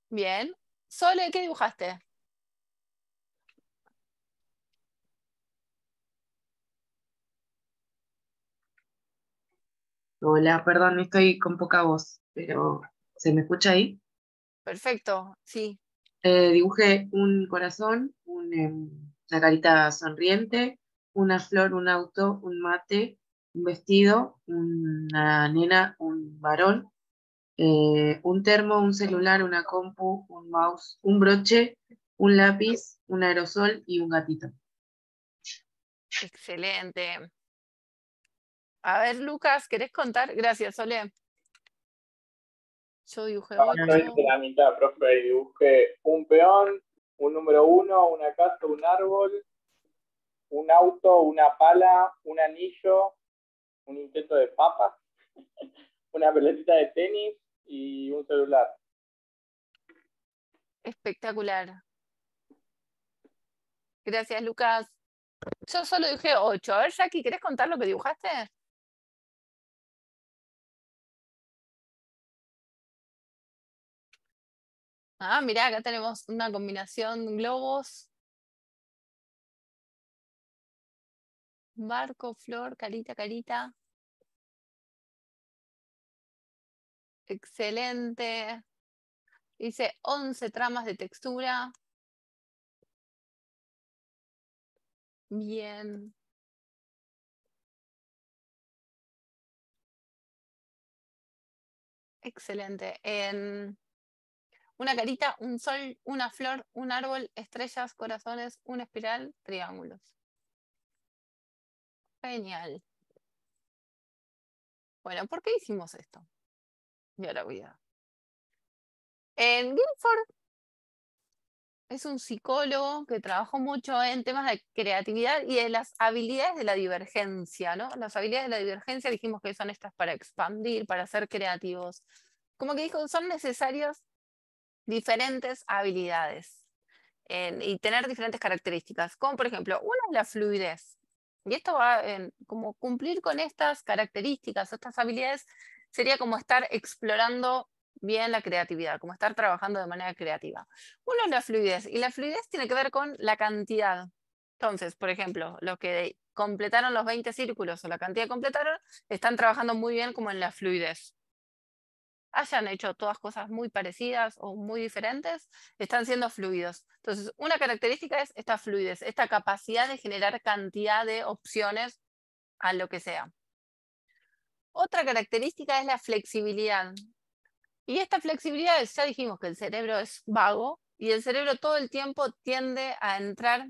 bien. Sole, ¿qué dibujaste? Hola, perdón, estoy con poca voz, pero ¿se me escucha ahí? Perfecto, sí. Dibujé un corazón, una carita sonriente, una flor, un auto, un mate, un vestido, una nena, un varón, un termo, un celular, una compu, un mouse, un broche, un lápiz, un aerosol y un gatito. Excelente. A ver, Lucas, ¿querés contar? Gracias, Sole. Yo dibujé Yo 8. hice la mitad, profe, y dibujé un peón, un número 1, una casa, un árbol, un auto, una pala, un anillo, un intento de papas, una pelotita de tenis y un celular. Espectacular. Gracias, Lucas. Yo solo dije 8. A ver, Jackie, ¿querés contar lo que dibujaste? Ah, mirá, acá tenemos una combinación de globos. Barco, flor, carita, carita. Excelente. Hice 11 tramas de textura. Bien. Excelente. En una carita, un sol, una flor, un árbol, estrellas, corazones, una espiral, triángulos. Genial. Bueno, ¿por qué hicimos esto? Y ahora voy a... En Guilford es un psicólogo que trabajó mucho en temas de creatividad y de las habilidades de la divergencia, ¿no? Las habilidades de la divergencia dijimos que son estas para expandir, para ser creativos. Como que dijo, son necesarias diferentes habilidades y tener diferentes características, como por ejemplo, una es la fluidez. Y esto va en como cumplir con estas características, estas habilidades, sería como estar explorando bien la creatividad, como estar trabajando de manera creativa. Uno es la fluidez, y la fluidez tiene que ver con la cantidad. Entonces, por ejemplo, los que completaron los 20 círculos o la cantidad que completaron, están trabajando muy bien como en la fluidez. Hayan hecho todas cosas muy parecidas o muy diferentes, están siendo fluidos. Entonces, una característica es esta fluidez, esta capacidad de generar cantidad de opciones a lo que sea. Otra característica es la flexibilidad. Y esta flexibilidad, ya dijimos que el cerebro es vago y el cerebro todo el tiempo tiende a entrar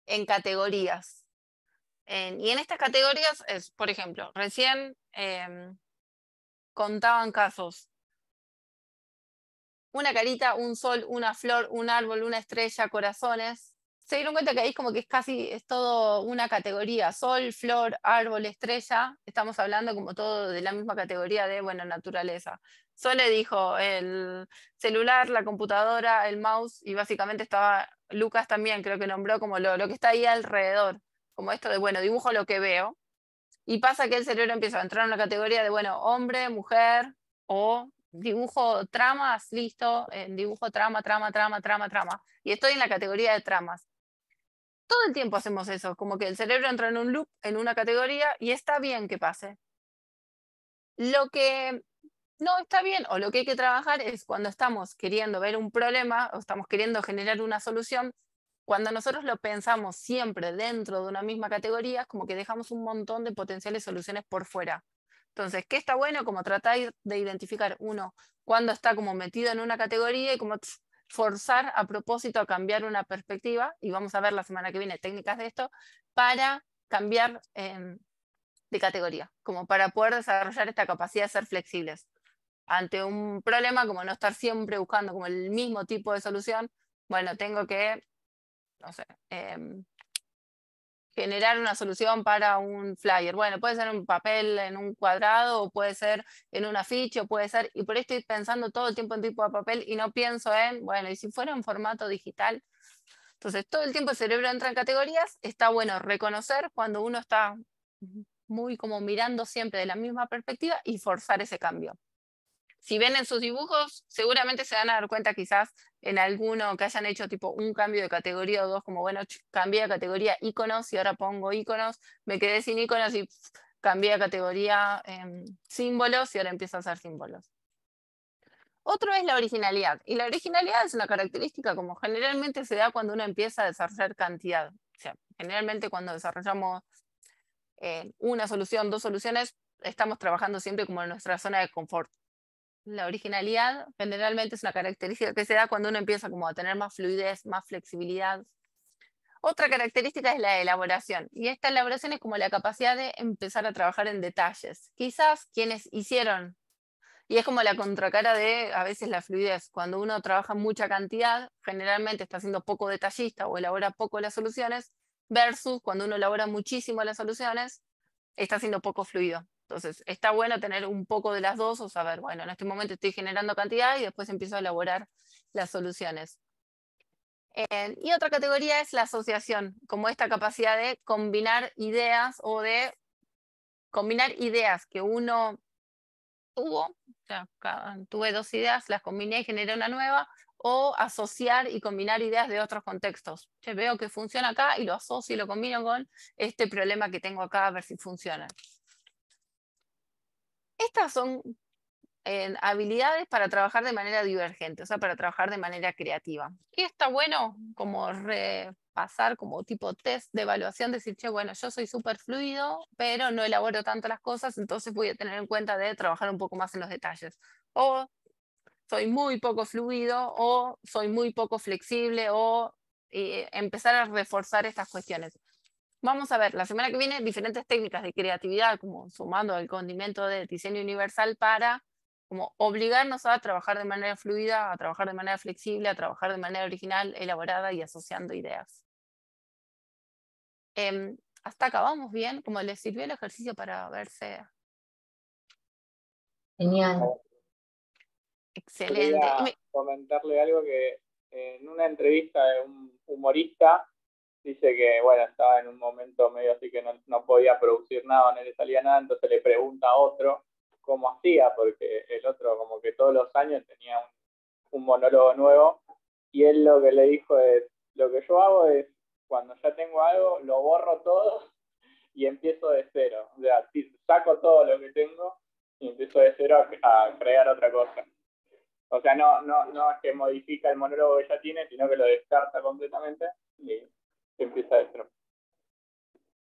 en categorías. Y en estas categorías es, por ejemplo, recién contaban casos. Una carita, un sol, una flor, un árbol, una estrella, corazones. Se dieron cuenta que ahí como que es todo una categoría. Sol, flor, árbol, estrella. Estamos hablando como todo de la misma categoría de, bueno, naturaleza. Sol le dijo el celular, la computadora, el mouse, y básicamente estaba, Lucas también creo que nombró como lo que está ahí alrededor. Como esto de, bueno, dibujo lo que veo. Y pasa que el cerebro empieza a entrar en una categoría de, bueno, hombre, mujer, o dibujo tramas, listo, dibujo trama, trama, trama, trama, trama. Y estoy en la categoría de tramas. Todo el tiempo hacemos eso, como que el cerebro entra en un loop, en una categoría, y está bien que pase. Lo que no está bien, o lo que hay que trabajar, es cuando estamos queriendo ver un problema, o estamos queriendo generar una solución, cuando nosotros lo pensamos siempre dentro de una misma categoría, es como que dejamos un montón de potenciales soluciones por fuera. Entonces, ¿qué está bueno? Como tratar de identificar uno cuando está como metido en una categoría y como forzar a propósito a cambiar una perspectiva, y vamos a ver la semana que viene técnicas de esto, para cambiar de categoría, como para poder desarrollar esta capacidad de ser flexibles. Ante un problema, como no estar siempre buscando como el mismo tipo de solución, bueno, tengo que, no sé, generar una solución para un flyer. Bueno, puede ser en un papel, en un cuadrado, o puede ser en un afiche, o puede ser, y por ahí estoy pensando todo el tiempo en tipo de papel y no pienso en, bueno, y si fuera en formato digital. Entonces, todo el tiempo el cerebro entra en categorías. Está bueno reconocer cuando uno está muy como mirando siempre de la misma perspectiva y forzar ese cambio. Si ven en sus dibujos, seguramente se van a dar cuenta quizás en alguno que hayan hecho tipo un cambio de categoría o dos, como bueno, cambié de categoría iconos y ahora pongo iconos, me quedé sin iconos y cambié de categoría símbolos y ahora empiezo a hacer símbolos. Otro es la originalidad, y la originalidad es una característica como generalmente se da cuando uno empieza a desarrollar cantidad. O sea, generalmente cuando desarrollamos una solución, dos soluciones, estamos trabajando siempre como en nuestra zona de confort. La originalidad generalmente es una característica que se da cuando uno empieza como a tener más fluidez, más flexibilidad. Otra característica es la elaboración, y esta elaboración es como la capacidad de empezar a trabajar en detalles. Quizás quienes hicieron Y es como la contracara de a veces la fluidez. Cuando uno trabaja mucha cantidad, generalmente está siendo poco detallista o elabora poco las soluciones, versus cuando uno elabora muchísimo las soluciones, está siendo poco fluido. Entonces, está bueno tener un poco de las dos o saber, bueno, en este momento estoy generando cantidad y después empiezo a elaborar las soluciones. Y otra categoría es la asociación, como esta capacidad de combinar ideas o de combinar ideas que uno tuvo, o sea, tuve dos ideas, las combiné y generé una nueva, o asociar y combinar ideas de otros contextos. Che, veo que funciona acá y lo asocio y lo combino con este problema que tengo acá a ver si funciona. Estas son habilidades para trabajar de manera divergente, o sea, para trabajar de manera creativa. Y está bueno como repasar como tipo test de evaluación, decir, che, bueno, yo soy súper fluido, pero no elaboro tanto las cosas, entonces voy a tener en cuenta de trabajar un poco más en los detalles. O soy muy poco fluido, o soy muy poco flexible, o empezar a reforzar estas cuestiones. Vamos a ver la semana que viene diferentes técnicas de creatividad, como sumando el condimento del diseño universal para como obligarnos a trabajar de manera fluida, a trabajar de manera flexible, a trabajar de manera original, elaborada y asociando ideas. Hasta acá vamos bien, como les sirvió el ejercicio para verse Genial. excelente. Quería comentarle algo que en una entrevista de un humorista dice que, bueno, estaba en un momento medio así que no podía producir nada, no le salía nada, entonces le pregunta a otro cómo hacía, porque el otro como que todos los años tenía un monólogo nuevo, y él lo que le dijo es, lo que yo hago es, cuando ya tengo algo, lo borro todo y empiezo de cero, o sea, saco todo lo que tengo y empiezo de cero a crear otra cosa. O sea, no es que modifica el monólogo que ya tiene, sino que lo descarta completamente y empieza de cero.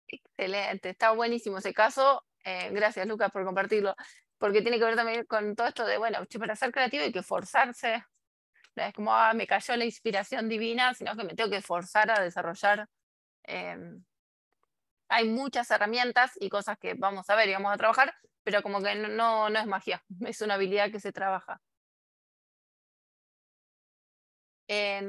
Excelente, está buenísimo ese caso. Gracias, Lucas, por compartirlo, porque tiene que ver también con todo esto de, bueno, para ser creativo hay que forzarse. No es como, me cayó la inspiración divina, sino que me tengo que forzar a desarrollar. Hay muchas herramientas y cosas que vamos a ver y vamos a trabajar, pero como que no es magia, es una habilidad que se trabaja.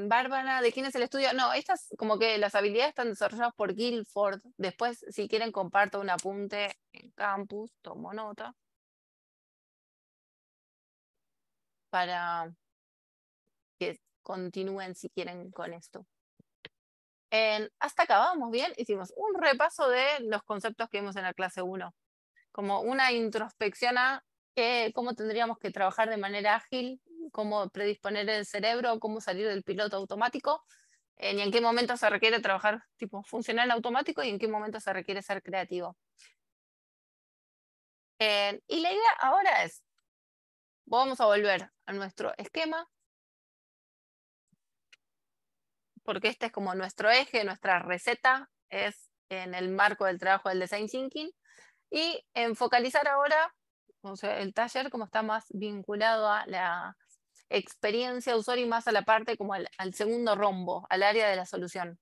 Bárbara, ¿de quién es el estudio? No, estas como que las habilidades están desarrolladas por Guilford. Después, si quieren, comparto un apunte en campus, tomo nota. Para que continúen si quieren con esto. Hasta acá vamos bien, hicimos un repaso de los conceptos que vimos en la clase 1. Como una introspección a cómo tendríamos que trabajar de manera ágil, cómo predisponer el cerebro, cómo salir del piloto automático, y en qué momento se requiere trabajar tipo funcional automático y en qué momento se requiere ser creativo. Y la idea ahora es, vamos a volver a nuestro esquema, porque este es como nuestro eje, nuestra receta, es en el marco del trabajo del Design Thinking, y en focalizar ahora, o sea, el taller como está más vinculado a la experiencia de usuario y más a la parte como al segundo rombo, al área de la solución.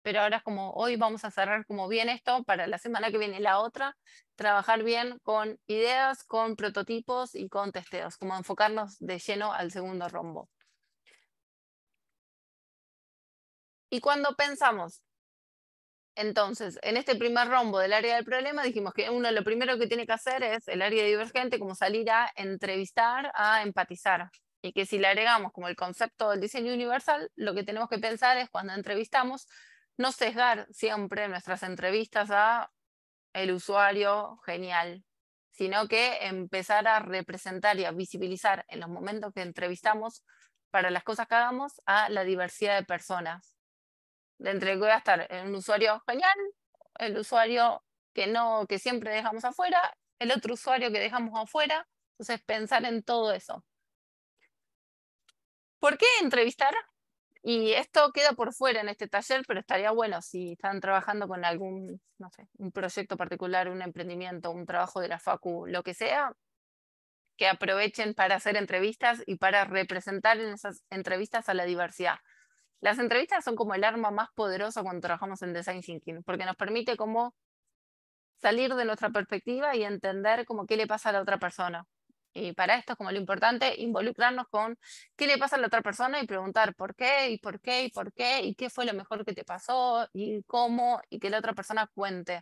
Pero ahora es como, hoy vamos a cerrar como bien esto, para la semana que viene la otra, trabajar bien con ideas, con prototipos y con testeos, como enfocarnos de lleno al segundo rombo. Y cuando pensamos, entonces, en este primer rombo del área del problema, dijimos que uno lo primero que tiene que hacer es el área divergente, como salir a entrevistar, a empatizar. Y que si le agregamos como el concepto del diseño universal, lo que tenemos que pensar es cuando entrevistamos, no sesgar siempre nuestras entrevistas a el usuario genial, sino que empezar a representar y a visibilizar en los momentos que entrevistamos para las cosas que hagamos a la diversidad de personas. De entre que va a estar un usuario genial, el usuario que siempre dejamos afuera, el otro usuario que dejamos afuera. Entonces pensar en todo eso. ¿Por qué entrevistar? Y esto queda por fuera en este taller, pero estaría bueno si están trabajando con algún, no sé, un proyecto particular, un emprendimiento, un trabajo de la facu, lo que sea, que aprovechen para hacer entrevistas y para representar en esas entrevistas a la diversidad. Las entrevistas son como el arma más poderosa cuando trabajamos en Design Thinking, porque nos permite como salir de nuestra perspectiva y entender como qué le pasa a la otra persona. Y para esto es como lo importante, involucrarnos con qué le pasa a la otra persona y preguntar por qué, y por qué, y por qué, y qué fue lo mejor que te pasó, y cómo, y que la otra persona cuente.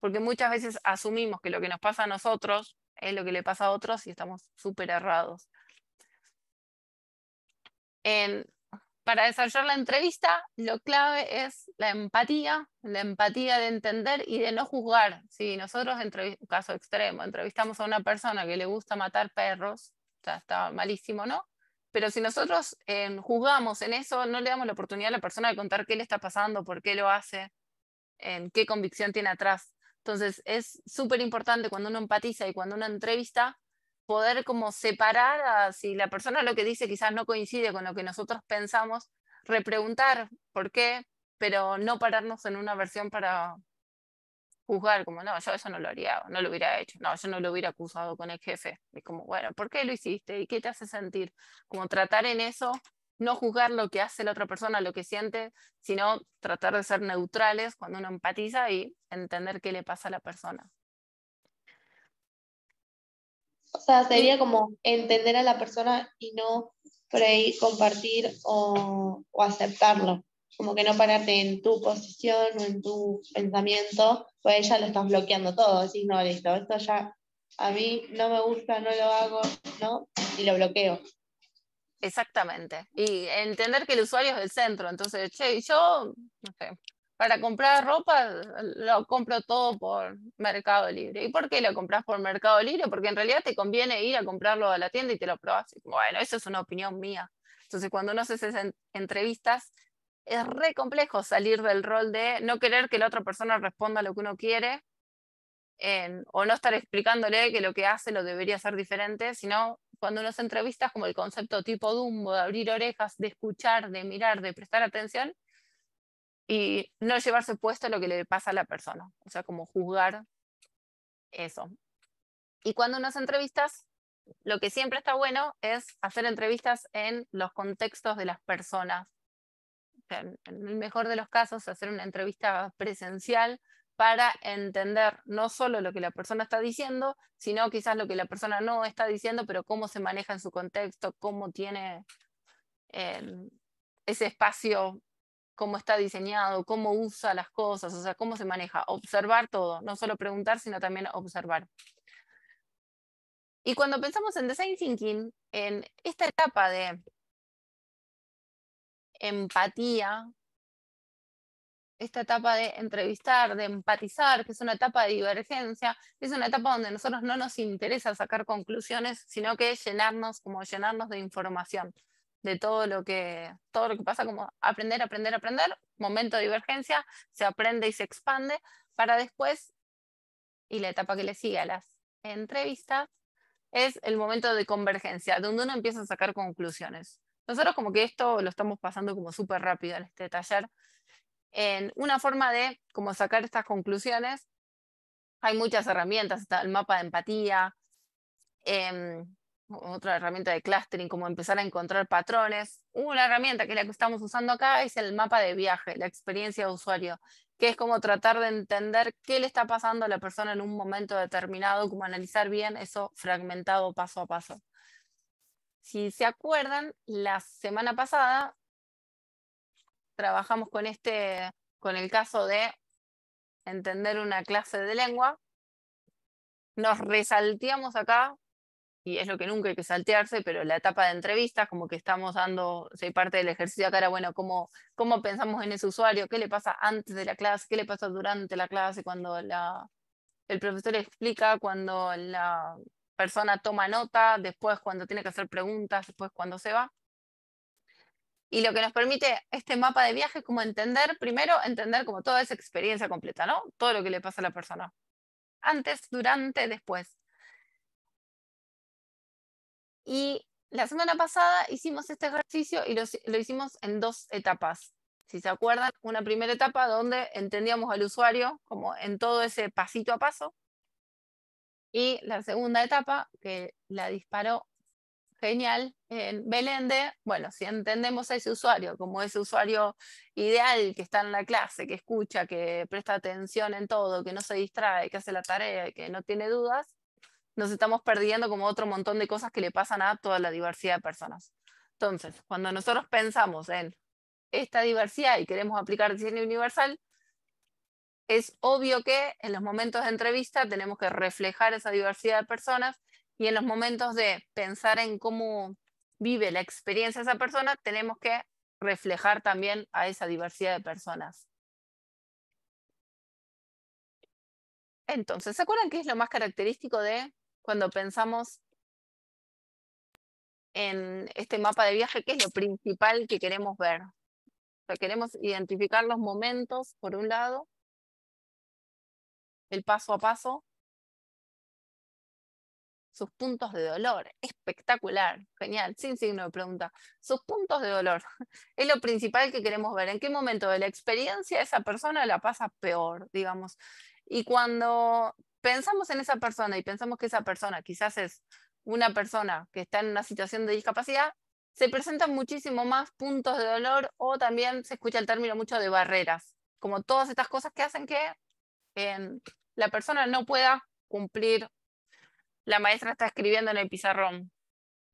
Porque muchas veces asumimos que lo que nos pasa a nosotros es lo que le pasa a otros y estamos súper errados. Para desarrollar la entrevista, lo clave es la empatía de entender y de no juzgar. Si nosotros, caso extremo, entrevistamos a una persona que le gusta matar perros, o sea, está malísimo, ¿no? Pero si nosotros juzgamos en eso, no le damos la oportunidad a la persona de contar qué le está pasando, por qué lo hace, en qué convicción tiene atrás. Entonces, es súper importante cuando uno empatiza y cuando uno entrevista, poder como separar a, si la persona lo que dice quizás no coincide con lo que nosotros pensamos, repreguntar por qué, pero no pararnos en una versión para juzgar, como no, yo eso no lo haría, no lo hubiera hecho, no, yo no lo hubiera acusado con el jefe. Es como, bueno, ¿por qué lo hiciste? ¿Y qué te hace sentir? Como tratar en eso, no juzgar lo que hace la otra persona, lo que siente, sino tratar de ser neutrales cuando uno empatiza y entender qué le pasa a la persona. O sea, sería como entender a la persona y no por ahí compartir o aceptarlo. Como que no pararte en tu posición o en tu pensamiento, pues ya lo estás bloqueando todo. Decís, no, listo, esto ya a mí no me gusta, no lo hago, ¿no? Y lo bloqueo. Exactamente. Y entender que el usuario es el centro. Entonces, che, yo, no sé, para comprar ropa lo compro todo por Mercado Libre. ¿Y por qué lo compras por Mercado Libre? Porque en realidad te conviene ir a comprarlo a la tienda y te lo probas. Bueno, eso es una opinión mía. Entonces, cuando uno hace esas entrevistas, es re complejo salir del rol de no querer que la otra persona responda lo que uno quiere, o no estar explicándole que lo que hace lo debería hacer diferente, sino cuando uno se entrevista es como el concepto tipo Dumbo, de abrir orejas, de escuchar, de mirar, de prestar atención y no llevarse puesto lo que le pasa a la persona, o sea, como juzgar eso. Y cuando uno hace entrevistas, lo que siempre está bueno es hacer entrevistas en los contextos de las personas. O sea, en el mejor de los casos, hacer una entrevista presencial para entender no solo lo que la persona está diciendo, sino quizás lo que la persona no está diciendo, pero cómo se maneja en su contexto, cómo tiene ese espacio, cómo está diseñado, cómo usa las cosas, o sea, cómo se maneja. Observar todo, no solo preguntar, sino también observar. Y cuando pensamos en Design Thinking, en esta etapa de empatía, esta etapa de entrevistar, de empatizar, que es una etapa de divergencia, es una etapa donde a nosotros no nos interesa sacar conclusiones, sino que llenarnos de información, de todo lo que pasa, como aprender, momento de divergencia, se aprende y se expande, para después, y la etapa que le sigue a las entrevistas, es el momento de convergencia, donde uno empieza a sacar conclusiones. Nosotros como que esto lo estamos pasando como súper rápido en este taller. En una forma de como sacar estas conclusiones, hay muchas herramientas, está el mapa de empatía, otra herramienta de clustering, como empezar a encontrar patrones. Una herramienta que es la que estamos usando acá es el mapa de viaje, la experiencia de usuario, que es como tratar de entender qué le está pasando a la persona en un momento determinado, como analizar bien eso fragmentado paso a paso. Si se acuerdan, la semana pasada trabajamos con el caso de entender una clase de lengua, nos resalteamos acá, y es lo que nunca hay que saltearse, pero la etapa de entrevistas, como que estamos dando, parte del ejercicio acá era, bueno, cómo pensamos en ese usuario, qué le pasa antes de la clase, qué le pasa durante la clase, cuando el profesor explica, cuando la persona toma nota, después cuando tiene que hacer preguntas, después cuando se va. Y lo que nos permite este mapa de viaje es como primero entender como toda esa experiencia completa, ¿no? Todo lo que le pasa a la persona. Antes, durante, después. Y la semana pasada hicimos este ejercicio y lo hicimos en 2 etapas. Si se acuerdan, una primera etapa donde entendíamos al usuario como en todo ese pasito a paso. Y la segunda etapa, que la disparó genial en Belén de, bueno, si entendemos a ese usuario como ese usuario ideal que está en la clase, que escucha, que presta atención en todo, que no se distrae, que hace la tarea y que no tiene dudas, nos estamos perdiendo como otro montón de cosas que le pasan a toda la diversidad de personas. Entonces, cuando nosotros pensamos en esta diversidad y queremos aplicar diseño universal, es obvio que en los momentos de entrevista tenemos que reflejar esa diversidad de personas y en los momentos de pensar en cómo vive la experiencia de esa persona, tenemos que reflejar también a esa diversidad de personas. Entonces, ¿se acuerdan qué es lo más característico de cuando pensamos en este mapa de viaje? ¿Qué es lo principal que queremos ver? O sea, queremos identificar los momentos, por un lado, el paso a paso, sus puntos de dolor. Espectacular, genial, sin signo de pregunta. Sus puntos de dolor es lo principal que queremos ver. ¿En qué momento de la experiencia esa persona la pasa peor, digamos? Y cuando pensamos en esa persona y pensamos que esa persona quizás es una persona que está en una situación de discapacidad, se presentan muchísimo más puntos de dolor o también se escucha el término mucho de barreras, como todas estas cosas que hacen que la persona no pueda cumplir. La maestra está escribiendo en el pizarrón.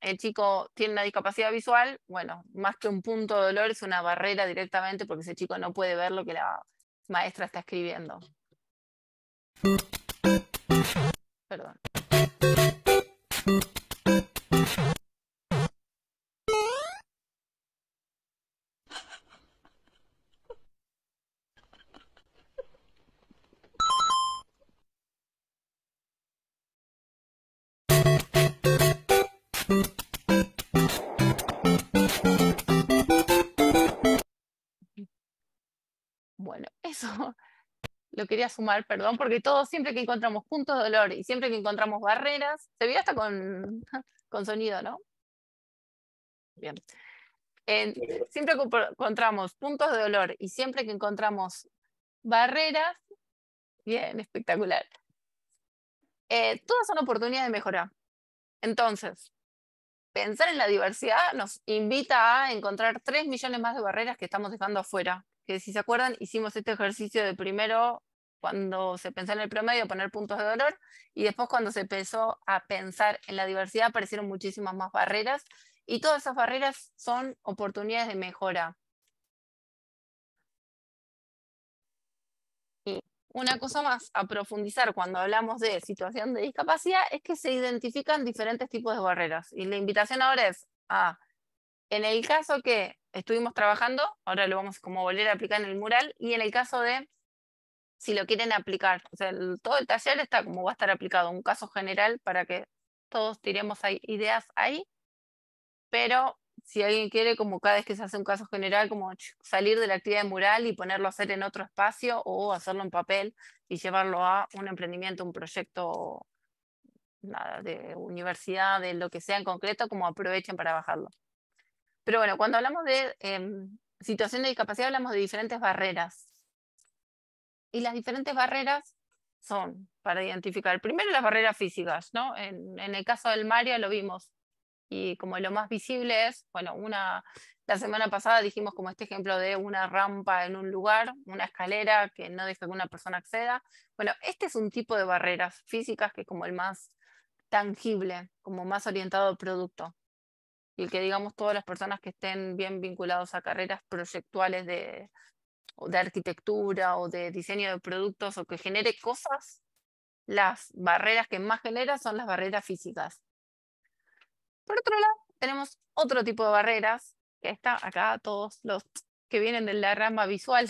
El chico tiene una discapacidad visual, bueno, más que un punto de dolor es una barrera directamente porque ese chico no puede ver lo que la maestra está escribiendo. Perdón. Bueno, eso lo quería sumar, perdón, porque todos siempre que encontramos puntos de dolor y siempre que encontramos barreras, se vio hasta con sonido, ¿no? Bien. Siempre que encontramos puntos de dolor y siempre que encontramos barreras, bien, espectacular. Todas son oportunidades de mejorar. Entonces, pensar en la diversidad nos invita a encontrar 3 millones más de barreras que estamos dejando afuera. Que si se acuerdan, hicimos este ejercicio de primero cuando se pensó en el promedio, poner puntos de dolor, y después cuando se empezó a pensar en la diversidad aparecieron muchísimas más barreras, y todas esas barreras son oportunidades de mejora. Y una cosa más a profundizar cuando hablamos de situación de discapacidad es que se identifican diferentes tipos de barreras. Y la invitación ahora es en el caso que estuvimos trabajando, ahora lo vamos como volver a aplicar en el mural, y en el caso de si lo quieren aplicar, o sea, todo el taller está como va a estar aplicado, un caso general para que todos tiremos ideas ahí, pero si alguien quiere, como cada vez que se hace un caso general, como salir de la actividad de mural y ponerlo a hacer en otro espacio o hacerlo en papel y llevarlo a un emprendimiento, un proyecto, nada, de universidad, de lo que sea en concreto, como aprovechen para bajarlo. Pero bueno, cuando hablamos de situación de discapacidad, hablamos de diferentes barreras. Y las diferentes barreras son para identificar, primero las barreras físicas, ¿no? En el caso del Mario lo vimos. Y como lo más visible es, bueno, la semana pasada dijimos como este ejemplo de una rampa en un lugar, una escalera que no deja que una persona acceda. Bueno, este es un tipo de barreras físicas que es como el más tangible, como más orientado al producto. Y el que digamos todas las personas que estén bien vinculados a carreras proyectuales o de arquitectura o de diseño de productos o que genere cosas, las barreras que más genera son las barreras físicas. Por otro lado, tenemos otro tipo de barreras, que está acá todos los que vienen de la rama visual,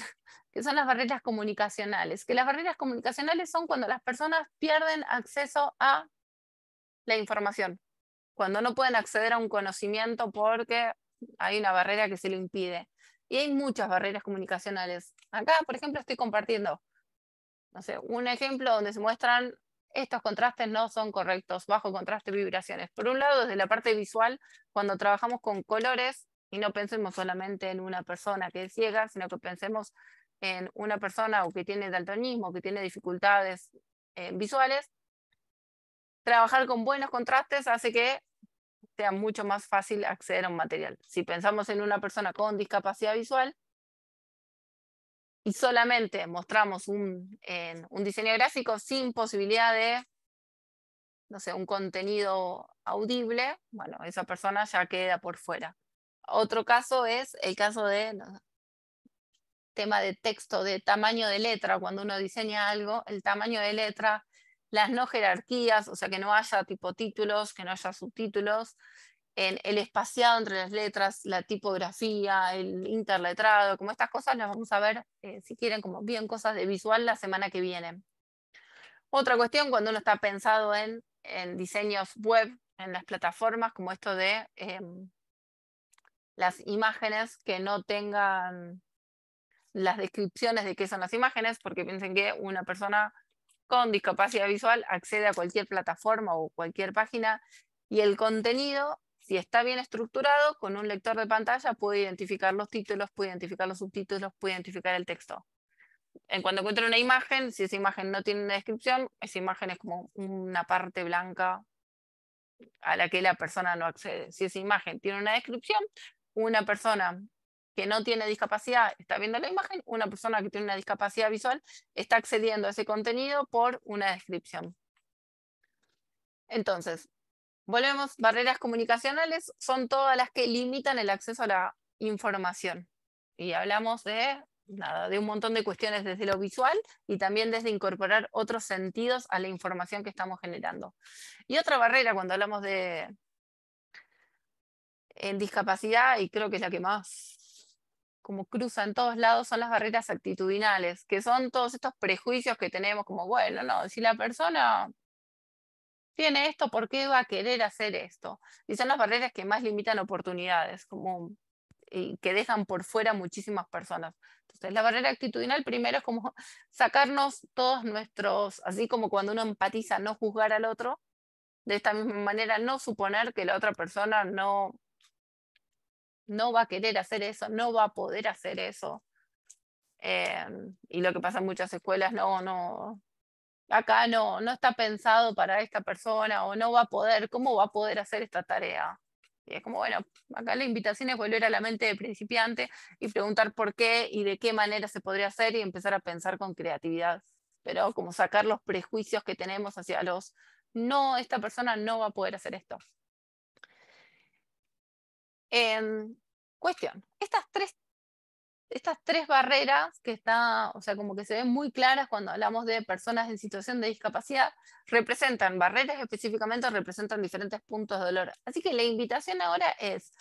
que son las barreras comunicacionales. Que las barreras comunicacionales son cuando las personas pierden acceso a la información, cuando no pueden acceder a un conocimiento porque hay una barrera que se lo impide. Y hay muchas barreras comunicacionales. Acá, por ejemplo, estoy compartiendo, no sé, un ejemplo donde se muestran estos contrastes no son correctos, bajo contraste, vibraciones. Por un lado, desde la parte visual, cuando trabajamos con colores, y no pensemos solamente en una persona que es ciega, sino que pensemos en una persona o que tiene daltonismo, que tiene dificultades visuales, trabajar con buenos contrastes hace que sea mucho más fácil acceder a un material. Si pensamos en una persona con discapacidad visual y solamente mostramos un diseño gráfico sin posibilidad de no sé, un contenido audible, bueno, esa persona ya queda por fuera. Otro caso es el caso de tema de texto, de tamaño de letra, cuando uno diseña algo, el tamaño de letra, las no jerarquías, o sea, que no haya tipo títulos, que no haya subtítulos, en el espaciado entre las letras, la tipografía, el interletrado, como estas cosas las vamos a ver, si quieren, como bien cosas de visual la semana que viene. Otra cuestión, cuando uno está pensado en diseños web, en las plataformas, como esto de las imágenes que no tengan las descripciones de qué son las imágenes, porque piensen que una persona con discapacidad visual accede a cualquier plataforma o cualquier página y el contenido, si está bien estructurado, con un lector de pantalla puede identificar los títulos, puede identificar los subtítulos, puede identificar el texto. En cuanto encuentra una imagen, si esa imagen no tiene una descripción, esa imagen es como una parte blanca a la que la persona no accede. Si esa imagen tiene una descripción, una persona que no tiene discapacidad está viendo la imagen, una persona que tiene una discapacidad visual está accediendo a ese contenido por una descripción. Entonces, volvemos, barreras comunicacionales son todas las que limitan el acceso a la información. Y hablamos de, nada, de un montón de cuestiones desde lo visual y también desde incorporar otros sentidos a la información que estamos generando. Y otra barrera cuando hablamos de en discapacidad, y creo que es la que más como cruza en todos lados, son las barreras actitudinales, que son todos estos prejuicios que tenemos como, bueno, no, si la persona tiene esto, ¿por qué va a querer hacer esto? Y son las barreras que más limitan oportunidades, como y que dejan por fuera muchísimas personas. Entonces, la barrera actitudinal primero es como sacarnos todos nuestros, así como cuando uno empatiza, no juzgar al otro, de esta misma manera no suponer que la otra persona no va a querer hacer eso, no va a poder hacer eso. Y lo que pasa en muchas escuelas, acá no está pensado para esta persona o no va a poder, ¿cómo va a poder hacer esta tarea? Y es como, bueno, acá la invitación es volver a la mente de principiante y preguntar por qué y de qué manera se podría hacer y empezar a pensar con creatividad. Pero como sacar los prejuicios que tenemos hacia no, esta persona no va a poder hacer esto. Cuestión, estas tres barreras que o sea, como que se ven muy claras cuando hablamos de personas en situación de discapacidad, representan barreras específicamente, representan diferentes puntos de dolor. Así que la invitación ahora es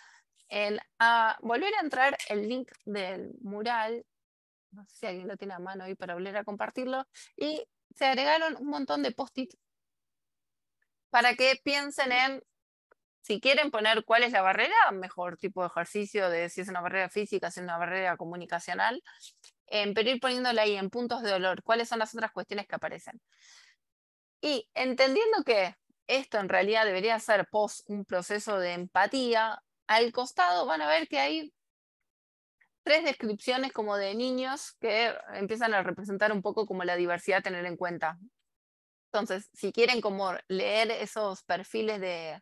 a volver a entrar el link del mural, no sé si alguien lo tiene a mano ahí para volver a compartirlo, y se agregaron un montón de post-it para que piensen en si quieren poner cuál es la barrera, mejor tipo de ejercicio de si es una barrera física, si es una barrera comunicacional, pero ir poniéndola ahí en puntos de dolor, cuáles son las otras cuestiones que aparecen. Y entendiendo que esto en realidad debería ser post un proceso de empatía, al costado van a ver que hay tres descripciones como de niños que empiezan a representar un poco como la diversidad a tener en cuenta. Entonces, si quieren como leer esos perfiles de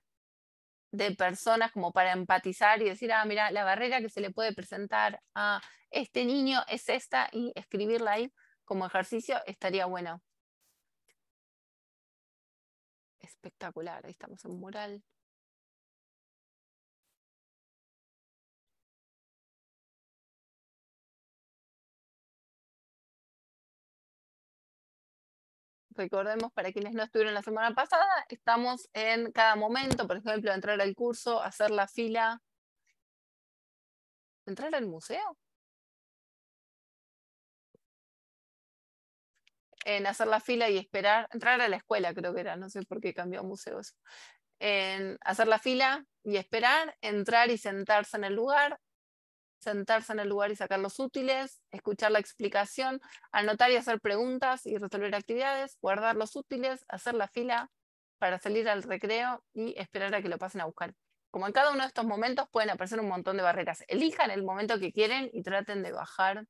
personas como para empatizar y decir, ah, mira, la barrera que se le puede presentar a este niño es esta y escribirla ahí como ejercicio estaría bueno. Espectacular, ahí estamos en mural. Recordemos, para quienes no estuvieron la semana pasada, estamos en cada momento, por ejemplo, entrar al curso, hacer la fila. ¿Entrar al museo? En hacer la fila y esperar, entrar a la escuela creo que era, no sé por qué cambió a museos. En hacer la fila y esperar, entrar y sentarse en el lugar y sacar los útiles, escuchar la explicación, anotar y hacer preguntas y resolver actividades, guardar los útiles, hacer la fila para salir al recreo y esperar a que lo pasen a buscar. Como en cada uno de estos momentos pueden aparecer un montón de barreras. Elijan el momento que quieren y traten de bajar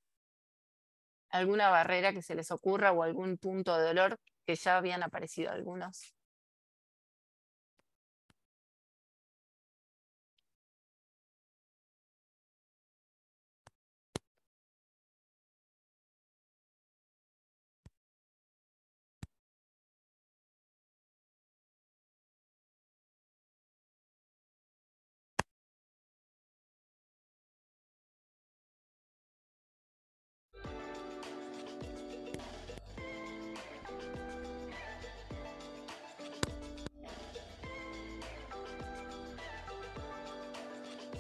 alguna barrera que se les ocurra o algún punto de dolor que ya habían aparecido algunos.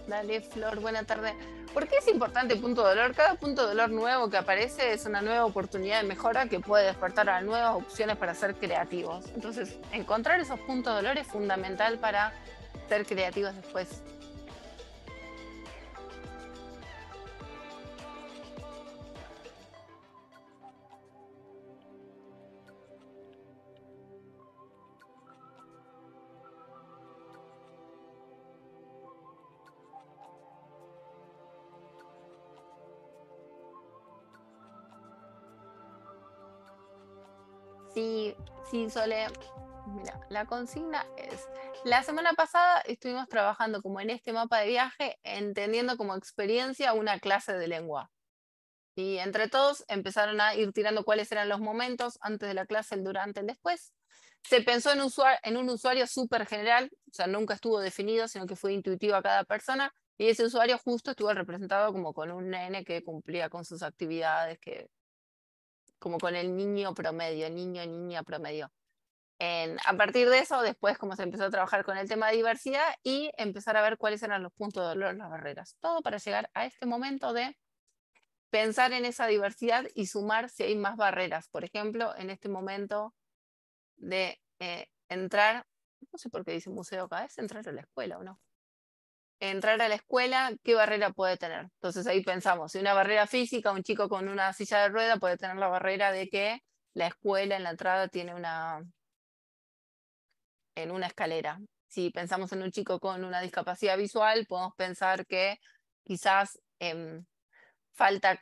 Dale, Flor, buena tarde. ¿Por qué es importante punto de dolor? Cada punto de dolor nuevo que aparece es una nueva oportunidad de mejora que puede despertar a nuevas opciones para ser creativos. Entonces, encontrar esos puntos de dolor es fundamental para ser creativos después. Sí, sí, Sole. Mira, la consigna es, la semana pasada estuvimos trabajando como en este mapa de viaje, entendiendo como experiencia una clase de lengua. Y entre todos empezaron a ir tirando cuáles eran los momentos antes de la clase, el durante, el después. Se pensó en un usuario súper general, o sea, nunca estuvo definido, sino que fue intuitivo a cada persona. Y ese usuario justo estuvo representado como con un nene que cumplía con sus actividades, que, como con el niño promedio, niño, niña promedio. A partir de eso, después como se empezó a trabajar con el tema de diversidad y empezar a ver cuáles eran los puntos de dolor, las barreras. Todo para llegar a este momento de pensar en esa diversidad y sumar si hay más barreras. Por ejemplo, en este momento de entrar, no sé por qué dice museo acá, es entrar a la escuela o no. Entrar a la escuela, ¿qué barrera puede tener? Entonces ahí pensamos, si una barrera física, un chico con una silla de rueda puede tener la barrera de que la escuela en la entrada tiene en una escalera. Si pensamos en un chico con una discapacidad visual, podemos pensar que quizás falta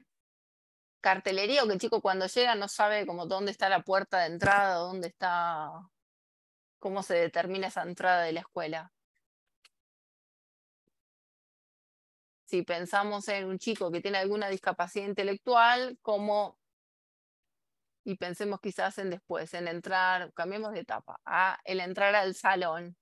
cartelería o que el chico cuando llega no sabe como dónde está la puerta de entrada, dónde está, cómo se determina esa entrada de la escuela. Si pensamos en un chico que tiene alguna discapacidad intelectual, como, y pensemos quizás en después, en entrar, cambiemos de etapa, el entrar al salón.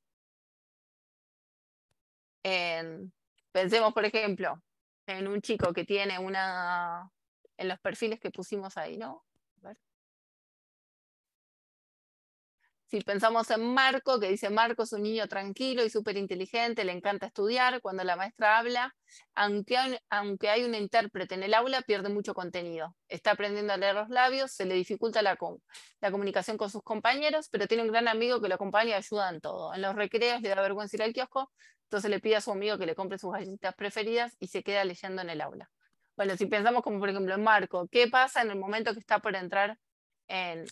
Pensemos, por ejemplo, en un chico que tiene en los perfiles que pusimos ahí, ¿no? A ver. Si pensamos en Marco, que dice Marco es un niño tranquilo y súper inteligente, le encanta estudiar, cuando la maestra habla, aunque hay un intérprete en el aula, pierde mucho contenido. Está aprendiendo a leer los labios, se le dificulta la comunicación con sus compañeros, pero tiene un gran amigo que lo acompaña y ayuda en todo. En los recreos le da vergüenza ir al kiosco, entonces le pide a su amigo que le compre sus galletitas preferidas y se queda leyendo en el aula. Bueno, si pensamos como por ejemplo en Marco, ¿qué pasa en el momento que está por entrar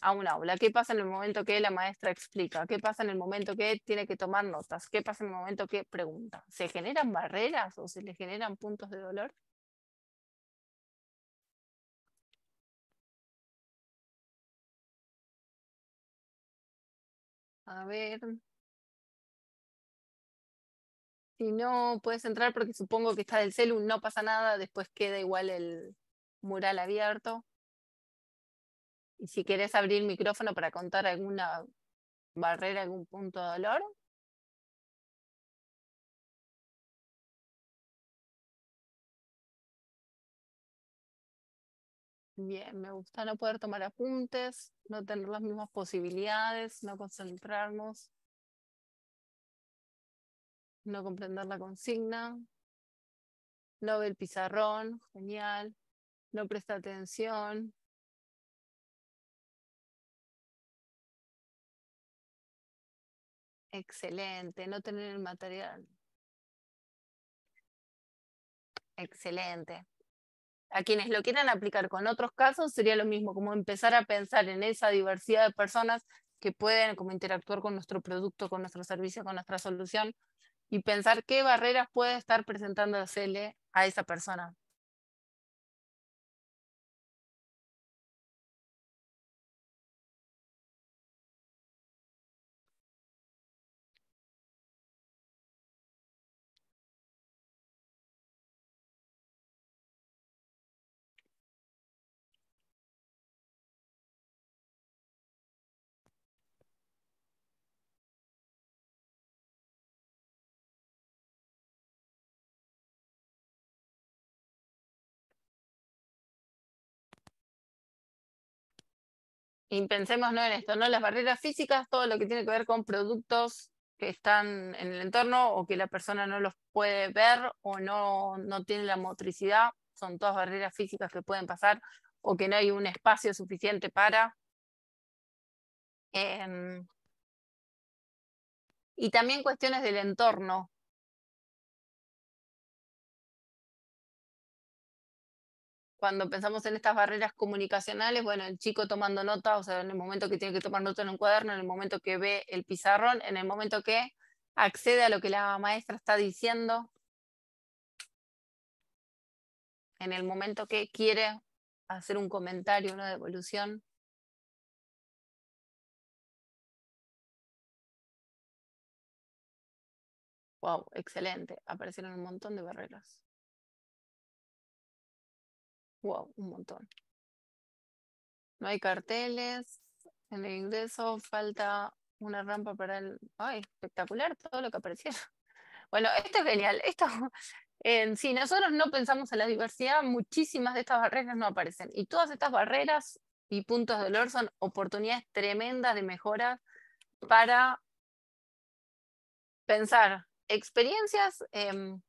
a un aula? ¿Qué pasa en el momento que la maestra explica? ¿Qué pasa en el momento que tiene que tomar notas? ¿Qué pasa en el momento que pregunta? ¿Se generan barreras o se le generan puntos de dolor? A ver. Si no puedes entrar porque supongo que está del celu, no pasa nada, después queda igual el mural abierto. Y si querés abrir el micrófono para contar alguna barrera, algún punto de dolor. Bien, me gusta no poder tomar apuntes, no tener las mismas posibilidades, no concentrarnos, no comprender la consigna, no ver el pizarrón, genial, no presta atención. Excelente, no tener el material. Excelente. A quienes lo quieran aplicar con otros casos sería lo mismo, como empezar a pensar en esa diversidad de personas que pueden como interactuar con nuestro producto, con nuestro servicio, con nuestra solución y pensar qué barreras puede estar presentándosele a esa persona. Y pensemos no en esto, ¿no? Las barreras físicas, todo lo que tiene que ver con productos que están en el entorno o que la persona no los puede ver o no tiene la motricidad, son todas barreras físicas que pueden pasar o que no hay un espacio suficiente para. Y también cuestiones del entorno. Cuando pensamos en estas barreras comunicacionales, bueno, el chico tomando nota, o sea, en el momento que tiene que tomar nota en un cuaderno, en el momento que ve el pizarrón, en el momento que accede a lo que la maestra está diciendo, en el momento que quiere hacer un comentario, una devolución. Wow, excelente. Aparecieron un montón de barreras. Wow, un montón. No hay carteles. En el ingreso falta una rampa para el... ¡Ay, espectacular todo lo que aparecieron! Bueno, esto es genial. Si nosotros no pensamos en la diversidad, muchísimas de estas barreras no aparecen. Y todas estas barreras y puntos de dolor son oportunidades tremendas de mejora para pensar experiencias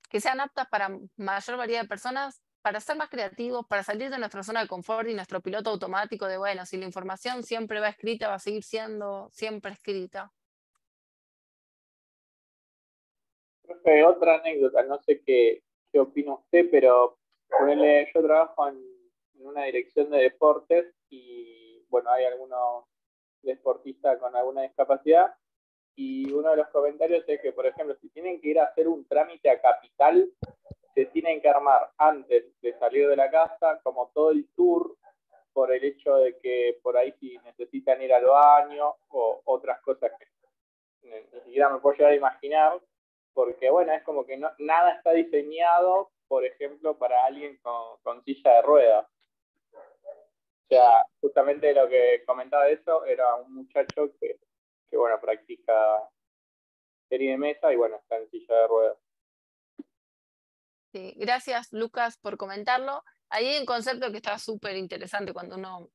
que sean aptas para mayor variedad de personas, para ser más creativos, para salir de nuestra zona de confort y nuestro piloto automático de, bueno, si la información siempre va escrita, va a seguir siendo siempre escrita. Profe, otra anécdota, no sé qué opina usted, pero ponele, yo trabajo en una dirección de deportes y bueno, hay algunos deportistas con alguna discapacidad y uno de los comentarios es que, por ejemplo, si tienen que ir a hacer un trámite a Capital, se tienen que armar antes de salir de la casa como todo el tour por el hecho de que por ahí si necesitan ir al baño o otras cosas que ni siquiera me puedo llegar a imaginar, porque bueno, es como que nada está diseñado, por ejemplo, para alguien con silla de ruedas. O sea, justamente lo que comentaba de eso era un muchacho que bueno, practica tenis de mesa y bueno, está en silla de ruedas. Sí, gracias, Lucas, por comentarlo. Ahí hay un concepto que está súper interesante cuando uno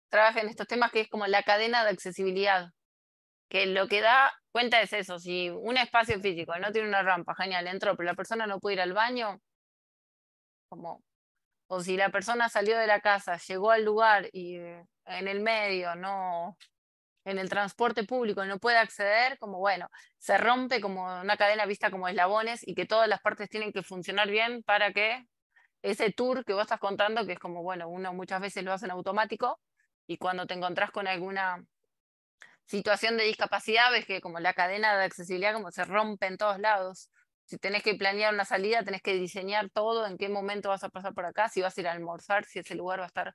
trabaja en estos temas, que es como la cadena de accesibilidad. Que lo que da cuenta es eso, si un espacio físico no tiene una rampa, genial, entró, pero la persona no puede ir al baño, o si la persona salió de la casa, llegó al lugar y en el medio, no, en el transporte público no puede acceder, como bueno, se rompe como una cadena vista como eslabones y que todas las partes tienen que funcionar bien para que ese tour que vos estás contando, que es como, bueno, uno muchas veces lo hace en automático y cuando te encontrás con alguna situación de discapacidad, ves que como la cadena de accesibilidad como se rompe en todos lados. Si tenés que planear una salida, tenés que diseñar todo, en qué momento vas a pasar por acá, si vas a ir a almorzar, si ese lugar va a estar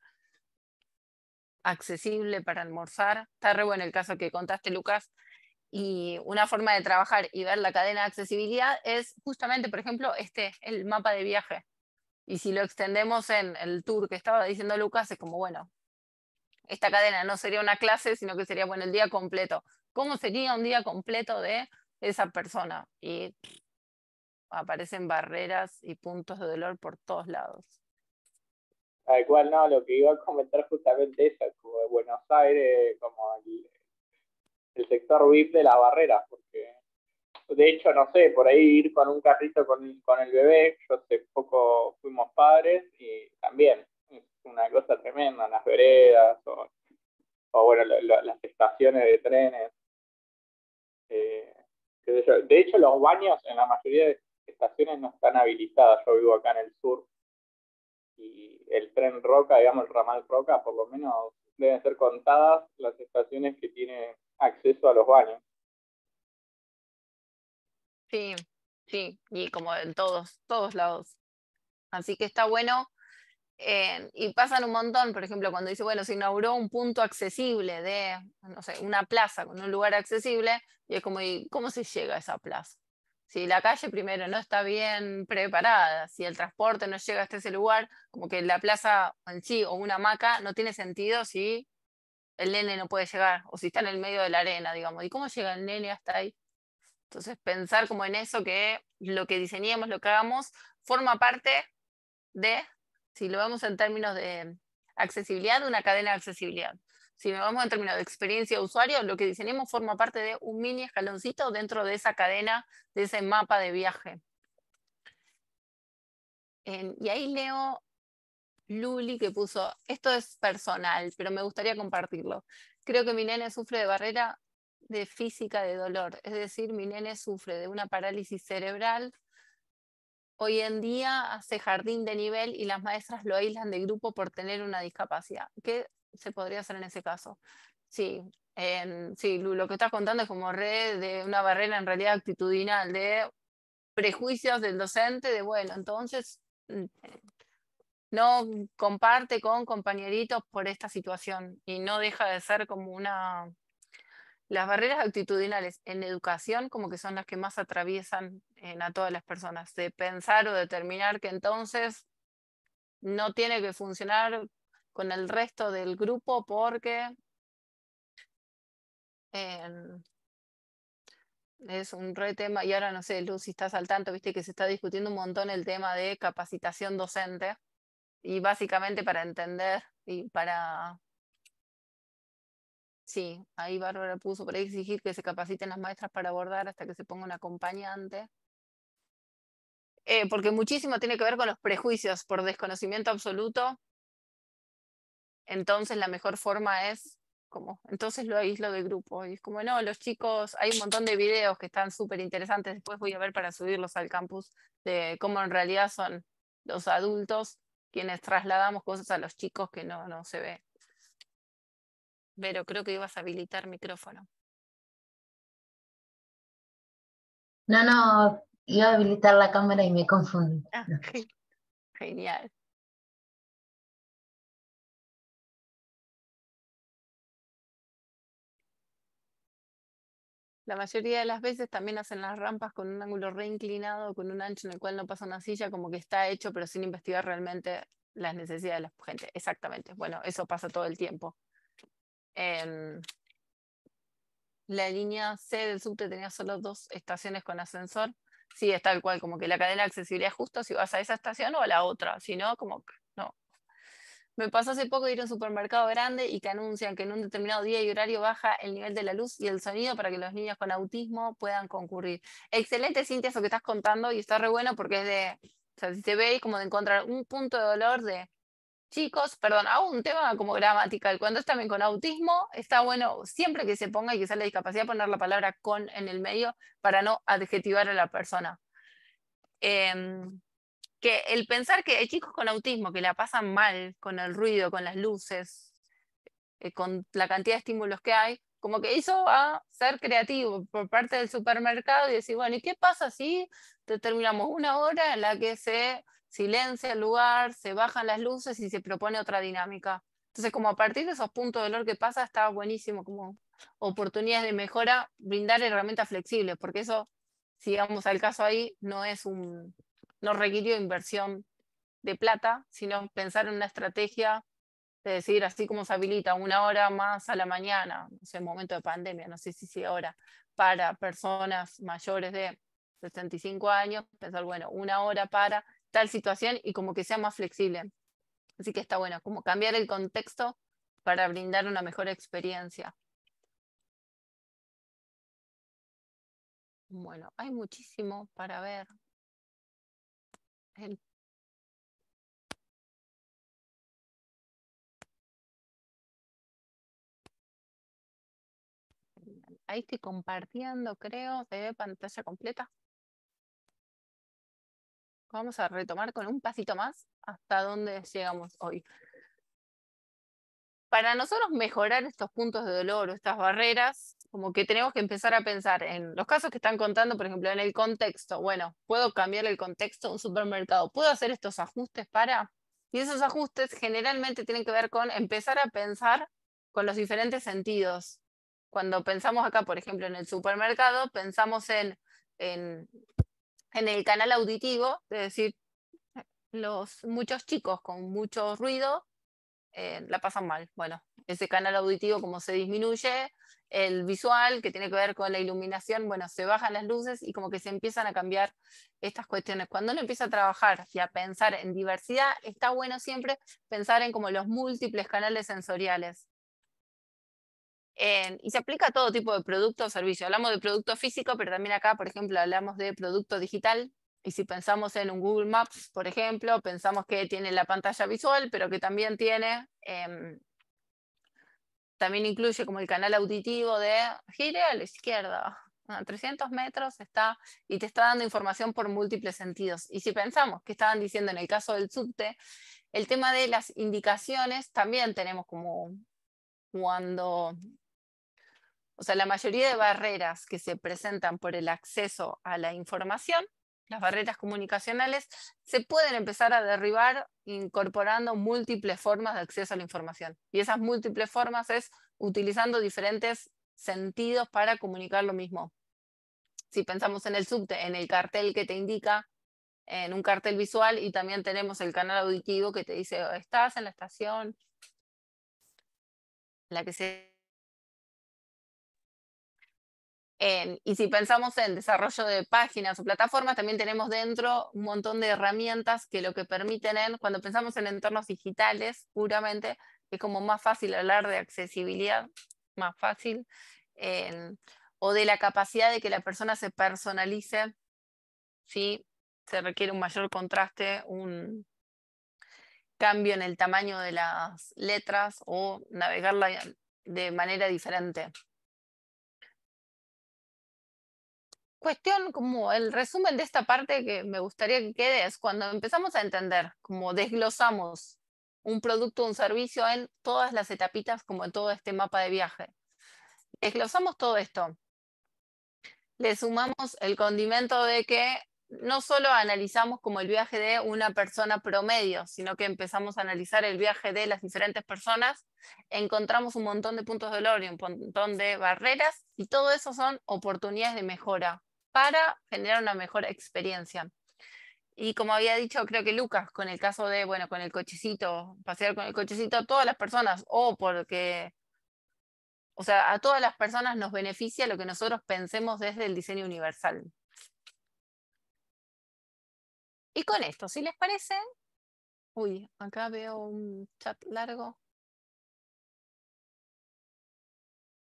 accesible para almorzar. Está re bueno el caso que contaste, Lucas. Y una forma de trabajar y ver la cadena de accesibilidad es justamente, por ejemplo, el mapa de viaje. Y si lo extendemos en el tour que estaba diciendo Lucas, es como, bueno, esta cadena no sería una clase, sino que sería, bueno, el día completo. ¿Cómo sería un día completo de esa persona? Y aparecen barreras y puntos de dolor por todos lados. Tal cual, no, lo que iba a comentar justamente eso, como de Buenos Aires, como el sector VIP de la barrera, porque de hecho, no sé, por ahí ir con un carrito con el bebé, yo hace poco fuimos padres y también es una cosa tremenda, las veredas o bueno, las estaciones de trenes. De hecho, los baños en la mayoría de estaciones no están habilitados. Yo vivo acá en el sur y el tren Roca, digamos, el ramal Roca, por lo menos deben ser contadas las estaciones que tienen acceso a los baños. Sí, sí, y como en todos lados. Así que está bueno. Y pasan un montón, por ejemplo, cuando dice, bueno, se inauguró un punto accesible de, no sé, una plaza con un lugar accesible, y es como, ¿y cómo se llega a esa plaza? Si la calle primero no está bien preparada, si el transporte no llega hasta ese lugar, como que la plaza en sí o una hamaca no tiene sentido si el nene no puede llegar, o si está en el medio de la arena, digamos, ¿y cómo llega el nene hasta ahí? Entonces, pensar como en eso, que lo que diseñemos, lo que hagamos, forma parte de, si lo vemos en términos de accesibilidad, una cadena de accesibilidad. Si nos vamos en términos de experiencia de usuario, lo que diseñemos forma parte de un mini escaloncito dentro de esa cadena, de ese mapa de viaje. Y ahí leo Luli que puso, esto es personal, pero me gustaría compartirlo. Creo que mi nene sufre de barrera de física de dolor, es decir, mi nene sufre de una parálisis cerebral. Hoy en día hace jardín de nivel y las maestras lo aíslan de grupo por tener una discapacidad. ¿Qué se podría hacer en ese caso? Sí, sí, lo que estás contando es como re de una barrera en realidad actitudinal, de prejuicios del docente, de bueno, entonces no comparte con compañeritos por esta situación y no deja de ser como una... Las barreras actitudinales en educación como que son las que más atraviesan a todas las personas, de pensar o determinar que entonces no tiene que funcionar con el resto del grupo porque es un re tema, y ahora no sé, Luz, si estás al tanto, viste que se está discutiendo un montón el tema de capacitación docente, y básicamente para entender y para... Sí, ahí Bárbara puso para exigir que se capaciten las maestras para abordar hasta que se ponga un acompañante. Porque muchísimo tiene que ver con los prejuicios por desconocimiento absoluto. Entonces la mejor forma es como, entonces lo aíslo del grupo. Y es como, no, los chicos, hay un montón de videos que están súper interesantes, después voy a ver para subirlos al campus, de cómo en realidad son los adultos quienes trasladamos cosas a los chicos que no se ve. Pero creo que ibas a habilitar micrófono. No, iba a habilitar la cámara y me confundí. Ah, genial. La mayoría de las veces también hacen las rampas con un ángulo reinclinado, con un ancho en el cual no pasa una silla, como que está hecho, pero sin investigar realmente las necesidades de la gente. Exactamente. Bueno, eso pasa todo el tiempo. La línea C del subte tenía solo 2 estaciones con ascensor. Sí, es tal cual, como que la cadena de accesibilidad es justo si vas a esa estación o a la otra. Si no, como que no. Me pasó hace poco de ir a un supermercado grande y que anuncian que en un determinado día y horario baja el nivel de la luz y el sonido para que los niños con autismo puedan concurrir. Excelente, Cintia, eso que estás contando, y está re bueno porque es de, o sea, si se ve como de encontrar un punto de dolor de chicos, perdón, hago un tema como gramatical, cuando es también con autismo, está bueno siempre que se ponga y que sale discapacidad poner la palabra con en el medio para no adjetivar a la persona. Que el pensar que hay chicos con autismo que la pasan mal con el ruido, con las luces, con la cantidad de estímulos que hay, como que hizo a ser creativo por parte del supermercado y decir, bueno, ¿y qué pasa si determinamos una hora en la que se silencia el lugar, se bajan las luces y se propone otra dinámica? Entonces, como a partir de esos puntos de dolor que pasa, está buenísimo como oportunidades de mejora, brindar herramientas flexibles, porque eso, si vamos al caso ahí, no requirió inversión de plata, sino pensar en una estrategia de decir, así como se habilita una hora más a la mañana, no sé, en momento de pandemia, no sé si ahora, para personas mayores de 65 años, pensar, bueno, una hora para tal situación y como que sea más flexible. Así que está bueno, como cambiar el contexto para brindar una mejor experiencia. Bueno, hay muchísimo para ver. Ahí estoy compartiendo, creo, se ve pantalla completa. Vamos a retomar con un pasito más hasta donde llegamos hoy. Para nosotros mejorar estos puntos de dolor o estas barreras, como que tenemos que empezar a pensar en los casos que están contando, por ejemplo, en el contexto. Bueno, ¿puedo cambiar el contexto de un supermercado? ¿Puedo hacer estos ajustes para? Y esos ajustes generalmente tienen que ver con empezar a pensar con los diferentes sentidos. Cuando pensamos acá, por ejemplo, en el supermercado, pensamos en el canal auditivo, es decir, muchos chicos con mucho ruido la pasan mal. Bueno, ese canal auditivo como se disminuye, el visual que tiene que ver con la iluminación, bueno, se bajan las luces y como que se empiezan a cambiar estas cuestiones. Cuando uno empieza a trabajar y a pensar en diversidad, está bueno siempre pensar en como los múltiples canales sensoriales. Y se aplica a todo tipo de producto o servicio. Hablamos de producto físico, pero también acá, por ejemplo, hablamos de producto digital. Y si pensamos en un Google Maps, por ejemplo, pensamos que tiene la pantalla visual, pero que también tiene, también incluye como el canal auditivo de gire a la izquierda, a 300 metros está, y te está dando información por múltiples sentidos. Y si pensamos que estaban diciendo en el caso del subte, el tema de las indicaciones también tenemos como cuando, o sea, la mayoría de barreras que se presentan por el acceso a la información, las barreras comunicacionales, se pueden empezar a derribar incorporando múltiples formas de acceso a la información. Y esas múltiples formas es utilizando diferentes sentidos para comunicar lo mismo. Si pensamos en el subte, en el cartel que te indica, en un cartel visual, y también tenemos el canal auditivo que te dice, estás en la estación, en la que se... y si pensamos en desarrollo de páginas o plataformas, también tenemos dentro un montón de herramientas que lo que permiten, cuando pensamos en entornos digitales, puramente, es como más fácil hablar de accesibilidad, más fácil, o de la capacidad de que la persona se personalice, ¿sí? Se requiere un mayor contraste, un cambio en el tamaño de las letras o navegarla de manera diferente. Cuestión como el resumen de esta parte que me gustaría que quede es cuando empezamos a entender, como desglosamos un producto o un servicio en todas las etapitas, como en todo este mapa de viaje. Desglosamos todo esto. Le sumamos el condimento de que no solo analizamos como el viaje de una persona promedio, sino que empezamos a analizar el viaje de las diferentes personas, encontramos un montón de puntos de dolor y un montón de barreras, y todo eso son oportunidades de mejora para generar una mejor experiencia. Y como había dicho, creo que Lucas, con el caso de, bueno, con el cochecito, pasear con el cochecito, todas las personas, o porque, o sea, a todas las personas nos beneficia lo que nosotros pensemos desde el diseño universal. Y con esto, si les parece, uy, acá veo un chat largo.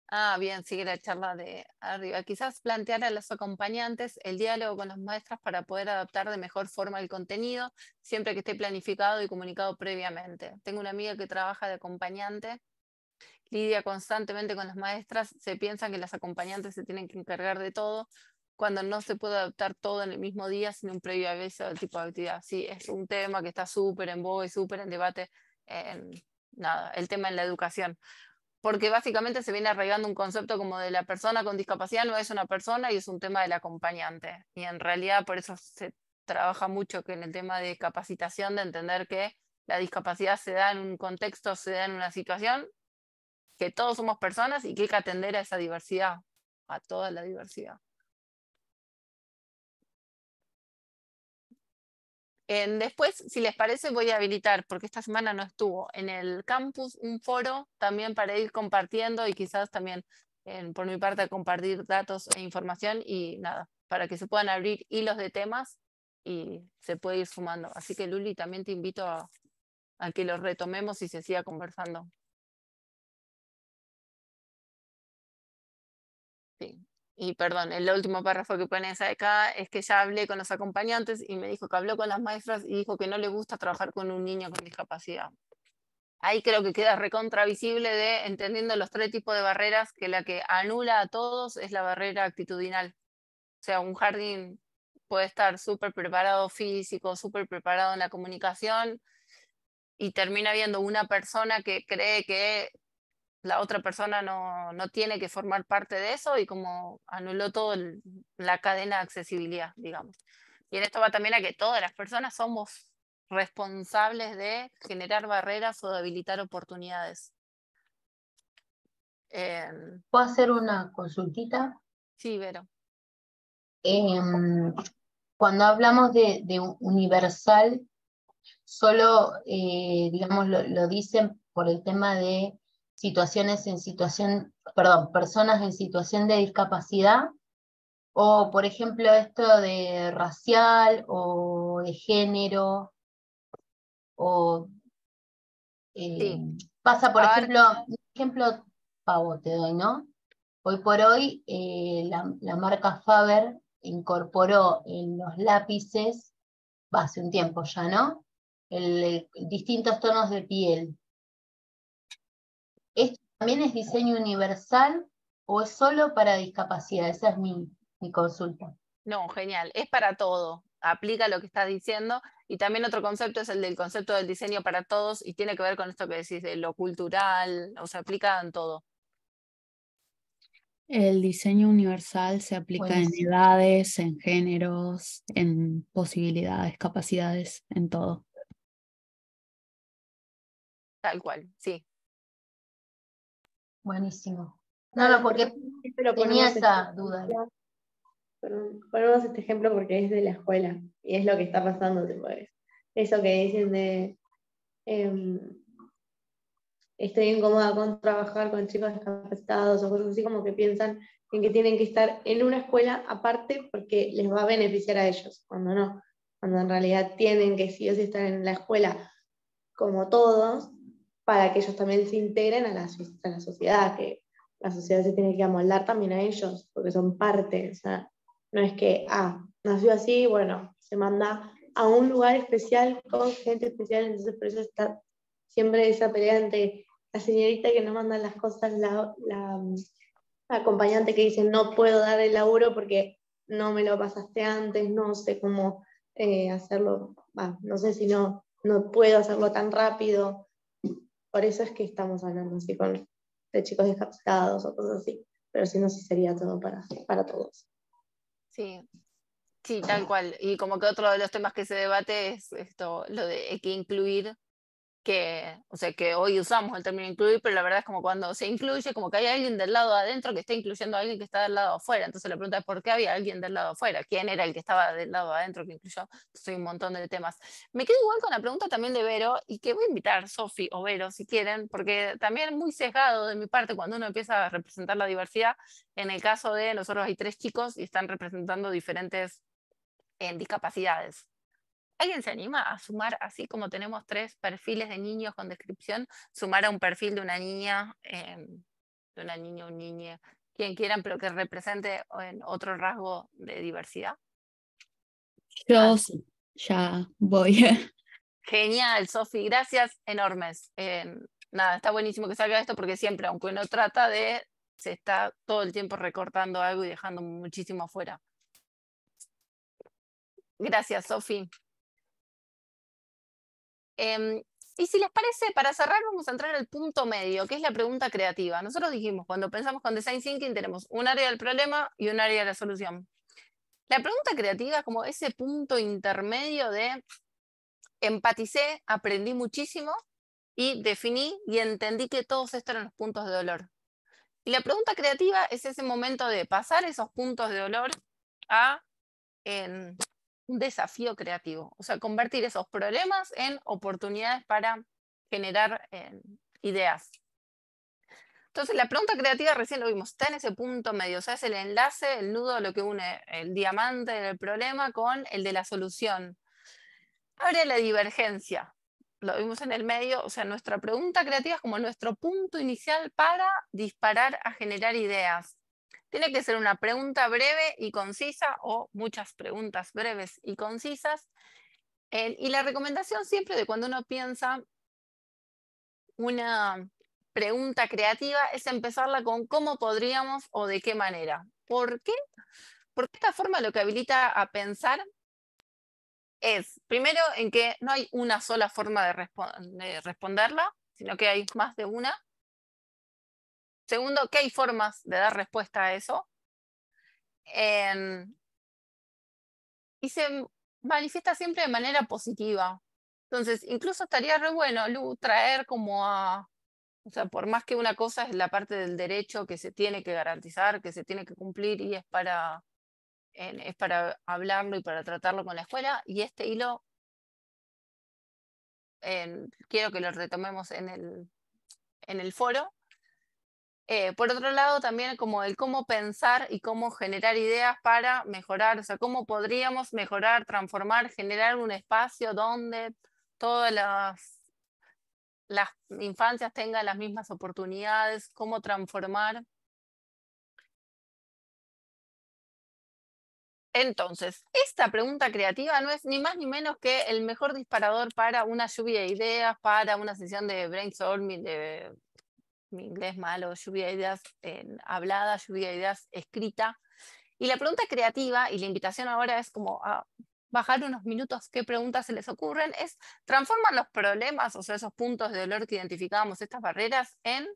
Ah, bien, sigue la charla de arriba. Quizás plantear a los acompañantes el diálogo con las maestras para poder adaptar de mejor forma el contenido, siempre que esté planificado y comunicado previamente. Tengo una amiga que trabaja de acompañante, lidia constantemente con las maestras, se piensan que las acompañantes se tienen que encargar de todo, cuando no se puede adaptar todo en el mismo día sin un previo aviso del tipo de actividad. Sí, es un tema que está súper en boga y súper en debate, nada, el tema en la educación. Porque básicamente se viene arraigando un concepto como de la persona con discapacidad no es una persona y es un tema del acompañante. Y en realidad por eso se trabaja mucho que en el tema de capacitación, de entender que la discapacidad se da en un contexto, se da en una situación, que todos somos personas y que hay que atender a esa diversidad, a toda la diversidad. Después, si les parece, voy a habilitar, porque esta semana no estuvo, en el campus un foro también para ir compartiendo y quizás también por mi parte compartir datos e información y nada, para que se puedan abrir hilos de temas y se puede ir sumando. Así que Luli, también te invito a que los retomemos y se siga conversando. Sí. Y perdón, el último párrafo que pones acá es que ya hablé con los acompañantes y me dijo que habló con las maestras y dijo que no le gusta trabajar con un niño con discapacidad. Ahí creo que queda recontravisible de entendiendo los 3 tipos de barreras, que la que anula a todos es la barrera actitudinal. O sea, un jardín puede estar súper preparado físico, súper preparado en la comunicación y termina viendo una persona que cree que la otra persona no tiene que formar parte de eso y como anuló toda la cadena de accesibilidad, digamos. Y en esto va también a que todas las personas somos responsables de generar barreras o de habilitar oportunidades. ¿Puedo hacer una consultita? Sí, Vero. Cuando hablamos de universal, solo, digamos, lo dicen por el tema de personas en situación de discapacidad, o por ejemplo esto de racial o de género, o Sí. pasa, por A ver, ejemplo, pavo te doy, ¿no? Hoy por hoy la marca Faber incorporó en los lápices, hace un tiempo ya, ¿no? Distintos tonos de piel. ¿Esto también es diseño universal o es solo para discapacidad? Esa es mi consulta. No, genial, es para todo, aplica lo que estás diciendo. Y también otro concepto es el del concepto del diseño para todos y tiene que ver con esto que decís de lo cultural, o sea, aplica en todo. El diseño universal se aplica en Buenísimo. edades, en géneros, en posibilidades, capacidades, en todo. Tal cual, sí. Buenísimo. Claro, No, porque pero tenía ponemos esa duda. ponemos este ejemplo porque es de la escuela y es lo que está pasando, tipo, eso que dicen de em, estoy incómoda con trabajar con chicos discapacitados o cosas así, como que piensan en que tienen que estar en una escuela aparte porque les va a beneficiar a ellos, cuando no, cuando en realidad tienen que sí o sí estar en la escuela como todos, para que ellos también se integren a la sociedad, que la sociedad se tiene que amoldar también a ellos, porque son parte, o sea, no es que, nació así, bueno, se manda a un lugar especial con gente especial, entonces por eso está siempre esa pelea entre la señorita que no manda las cosas, la acompañante que dice no puedo dar el laburo porque no me lo pasaste antes, no sé cómo hacerlo, no sé si no puedo hacerlo tan rápido. Por eso es que estamos hablando así de chicos discapacitados o cosas así, pero si no, sí sería todo para todos. Sí, sí, tal cual. Y como que otro de los temas que se debate es esto, lo de hay que incluir, o sea, que hoy usamos el término incluir, pero la verdad es como cuando se incluye, como que hay alguien del lado de adentro que está incluyendo a alguien que está del lado de afuera. Entonces la pregunta es ¿por qué había alguien del lado de afuera? ¿Quién era el que estaba del lado de adentro que incluyó? Entonces hay un montón de temas. Me quedo igual con la pregunta también de Vero, y que voy a invitar Sofi o Vero si quieren, porque también muy sesgado de mi parte cuando uno empieza a representar la diversidad. En el caso de nosotros hay 3 chicos y están representando diferentes discapacidades. ¿Alguien se anima a sumar, así como tenemos 3 perfiles de niños con descripción, sumar a un perfil de una niña, un niño, quien quieran, pero que represente en otro rasgo de diversidad? Yo ya voy. Genial, Sofi, gracias enormes. Nada, está buenísimo que salga esto porque siempre, aunque uno trata se está todo el tiempo recortando algo y dejando muchísimo afuera. Gracias, Sofi. Y si les parece, para cerrar vamos a entrar al punto medio, que es la pregunta creativa. Nosotros dijimos, cuando pensamos con Design Thinking tenemos un área del problema y un área de la solución. La pregunta creativa es como ese punto intermedio de empaticé, aprendí muchísimo y definí y entendí que todos estos eran los puntos de dolor. Y la pregunta creativa es ese momento de pasar esos puntos de dolor a un desafío creativo, o sea, convertir esos problemas en oportunidades para generar ideas. Entonces, la pregunta creativa recién lo vimos, está en ese punto medio, o sea, es el enlace, el nudo, lo que une el diamante del problema con el de la solución. Ahora la divergencia, lo vimos en el medio, o sea, nuestra pregunta creativa es como nuestro punto inicial para disparar a generar ideas. Tiene que ser una pregunta breve y concisa o muchas preguntas breves y concisas. Y la recomendación siempre de cuando uno piensa una pregunta creativa es empezarla con cómo podríamos o de qué manera. ¿Por qué? Porque esta forma lo que habilita a pensar es, primero, en que no hay una sola forma de responderla, sino que hay más de una. Segundo, que hay formas de dar respuesta a eso. Y se manifiesta siempre de manera positiva. Entonces, incluso estaría re bueno, Lu, traer como o sea, por más que una cosa es la parte del derecho que se tiene que garantizar, que se tiene que cumplir y es para hablarlo y para tratarlo con la escuela, y este hilo quiero que lo retomemos en el foro. Por otro lado, también como el cómo pensar y cómo generar ideas para mejorar, o sea, cómo podríamos mejorar, transformar, generar un espacio donde todas las las infancias tengan las mismas oportunidades, cómo transformar. Entonces, esta pregunta creativa no es ni más ni menos que el mejor disparador para una lluvia de ideas, para una sesión de brainstorming, de mi inglés malo, lluvia de ideas hablada, lluvia de ideas escrita. Y la pregunta creativa, y la invitación ahora es como a bajar unos minutos qué preguntas se les ocurren, es transformar los problemas, o sea, esos puntos de dolor que identificábamos, estas barreras, en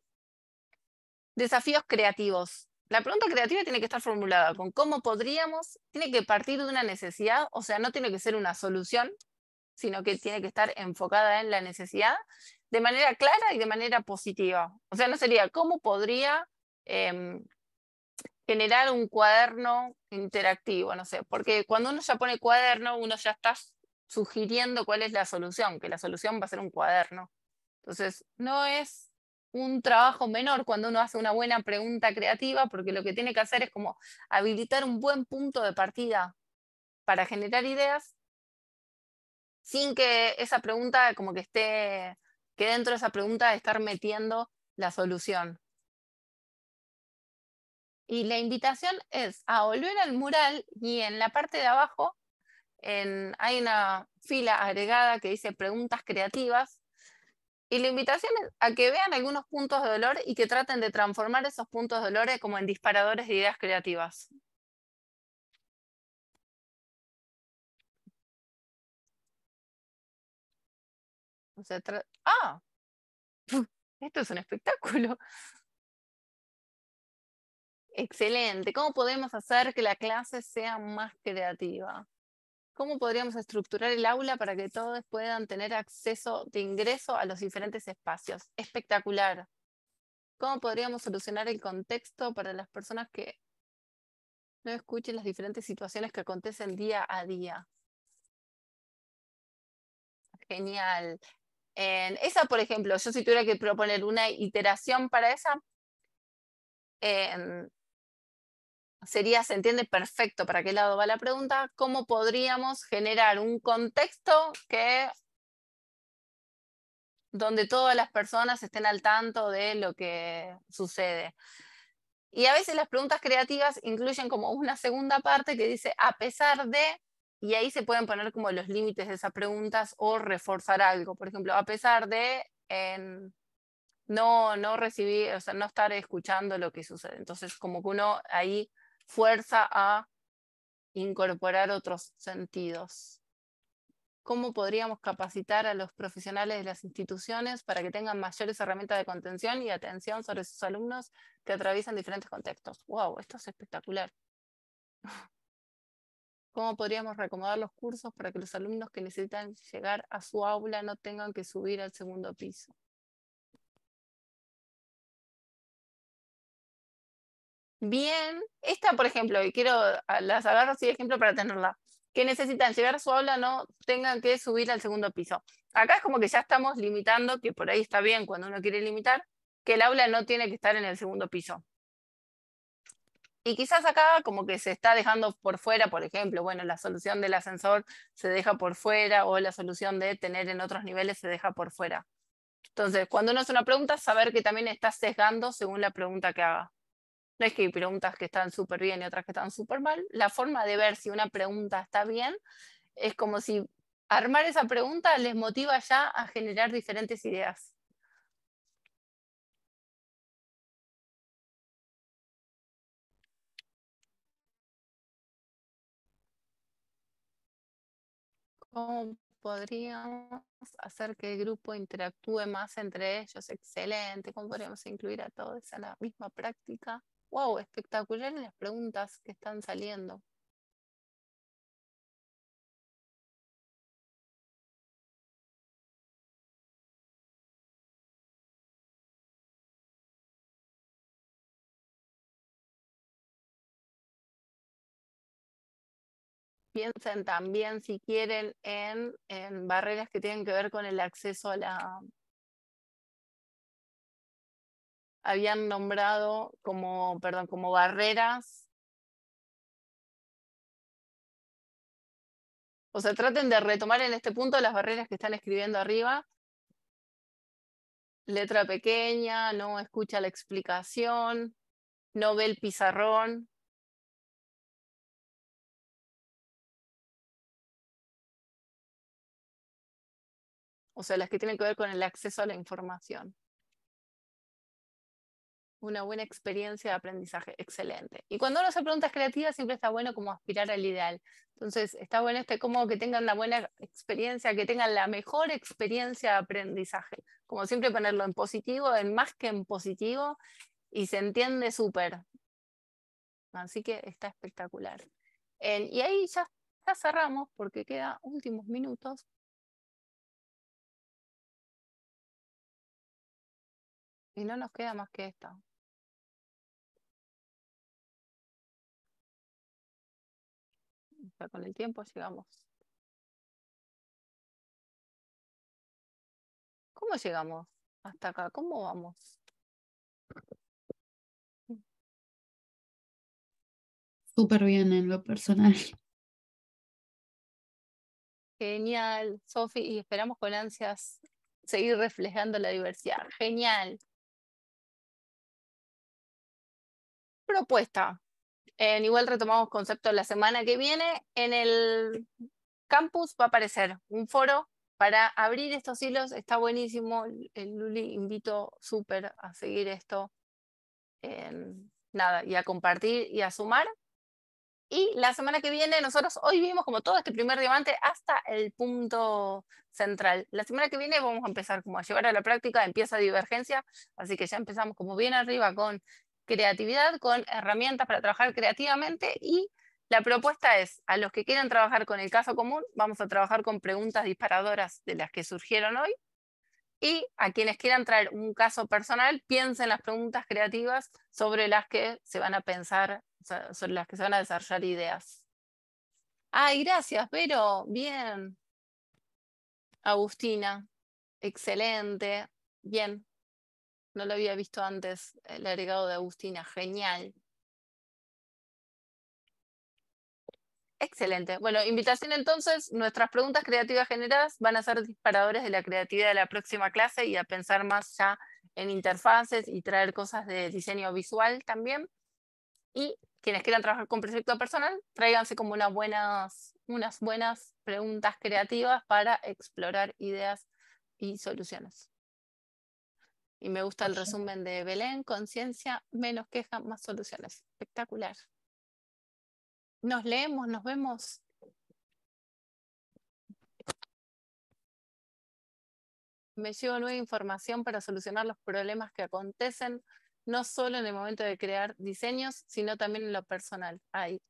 desafíos creativos. La pregunta creativa tiene que estar formulada con cómo podríamos, tiene que partir de una necesidad, o sea, no tiene que ser una solución, sino que tiene que estar enfocada en la necesidad de manera clara y de manera positiva. O sea, no sería cómo podría generar un cuaderno interactivo, no sé, porque cuando uno ya pone cuaderno, uno ya está sugiriendo cuál es la solución, que la solución va a ser un cuaderno. Entonces, no es un trabajo menor cuando uno hace una buena pregunta creativa, porque lo que tiene que hacer es como habilitar un buen punto de partida para generar ideas, sin que esa pregunta como que esté, que dentro de esa pregunta estar metiendo la solución. Y la invitación es a volver al mural y en la parte de abajo hay una fila agregada que dice preguntas creativas. Y la invitación es a que vean algunos puntos de dolor y que traten de transformar esos puntos de dolor como en disparadores de ideas creativas. O sea, esto es un espectáculo. Excelente. ¿Cómo podemos hacer que la clase sea más creativa? ¿Cómo podríamos estructurar el aula para que todos puedan tener acceso de ingreso a los diferentes espacios? Espectacular. ¿Cómo podríamos solucionar el contexto para las personas que no escuchen las diferentes situaciones que acontecen día a día? Genial. Esa, por ejemplo, yo si tuviera que proponer una iteración para esa, sería, se entiende perfecto para qué lado va la pregunta, cómo podríamos generar un contexto donde todas las personas estén al tanto de lo que sucede. Y a veces las preguntas creativas incluyen como una segunda parte que dice a pesar de, y ahí se pueden poner como los límites de esas preguntas o reforzar algo. Por ejemplo, a pesar de no recibir, o sea, no estar escuchando lo que sucede. Entonces, como que uno ahí fuerza a incorporar otros sentidos. ¿Cómo podríamos capacitar a los profesionales de las instituciones para que tengan mayores herramientas de contención y atención sobre sus alumnos que atraviesan diferentes contextos? ¡Wow! Esto es espectacular. ¿Cómo podríamos recomendar los cursos para que los alumnos que necesitan llegar a su aula no tengan que subir al segundo piso? Bien, esta por ejemplo, y las agarro así de ejemplo para tenerla, que necesitan llegar a su aula no tengan que subir al segundo piso. Acá es como que ya estamos limitando, que por ahí está bien cuando uno quiere limitar, que el aula no tiene que estar en el segundo piso. Y quizás acá como que se está dejando por fuera, por ejemplo, bueno, la solución del ascensor se deja por fuera o la solución de tener en otros niveles se deja por fuera. Entonces, cuando uno hace una pregunta, saber que también está sesgando según la pregunta que haga. No es que hay preguntas que están súper bien y otras que están súper mal. La forma de ver si una pregunta está bien es como si armar esa pregunta les motiva ya a generar diferentes ideas. ¿Cómo podríamos hacer que el grupo interactúe más entre ellos? Excelente. ¿Cómo podríamos incluir a todos a la misma práctica? ¡Wow! Espectaculares las preguntas que están saliendo. Piensen también, si quieren, en barreras que tienen que ver con el acceso a la... Habían nombrado como barreras. O sea, traten de retomar en este punto las barreras que están escribiendo arriba letra pequeña, no escucha la explicación, no ve el pizarrón. O sea, las que tienen que ver con el acceso a la información. Una buena experiencia de aprendizaje, excelente. Y cuando uno hace preguntas creativas, siempre está bueno como aspirar al ideal. Entonces, está bueno como que tengan una buena experiencia, que tengan la mejor experiencia de aprendizaje. Como siempre ponerlo en positivo, en más que en positivo, y se entiende súper. Así que está espectacular. Y ahí ya cerramos, porque quedan últimos minutos. Y no nos queda más que esto. Ya con el tiempo llegamos. ¿Cómo llegamos hasta acá? ¿Cómo vamos? Súper bien en lo personal. Genial, Sofi, y esperamos con ansias seguir reflejando la diversidad. Genial. Propuesta. Igual retomamos concepto la semana que viene. En el campus va a aparecer un foro para abrir estos hilos. Está buenísimo. El Luli, invito súper a seguir esto. Nada, y a compartir y a sumar. Y la semana que viene, nosotros hoy vimos como todo este primer diamante hasta el punto central. La semana que viene vamos a empezar como a llevar a la práctica, empieza divergencia, así que ya empezamos como bien arriba con creatividad, con herramientas para trabajar creativamente, y la propuesta es, a los que quieran trabajar con el caso común, vamos a trabajar con preguntas disparadoras de las que surgieron hoy, y a quienes quieran traer un caso personal, piensen las preguntas creativas sobre las que se van a pensar, o sea, sobre las que se van a desarrollar ideas. Ay, gracias, Vero. Bien. Agustina. Excelente. Bien. No lo había visto antes, el agregado de Agustina. Genial. Excelente. Bueno, invitación entonces. Nuestras preguntas creativas generadas van a ser disparadores de la creatividad de la próxima clase y a pensar más ya en interfaces y traer cosas de diseño visual también. Y quienes quieran trabajar con proyecto personal, tráiganse como unas buenas preguntas creativas para explorar ideas y soluciones. Y me gusta el resumen de Belén: conciencia, menos queja, más soluciones. Espectacular. Nos leemos, nos vemos. Me llevo nueva información para solucionar los problemas que acontecen, no solo en el momento de crear diseños, sino también en lo personal. Ay,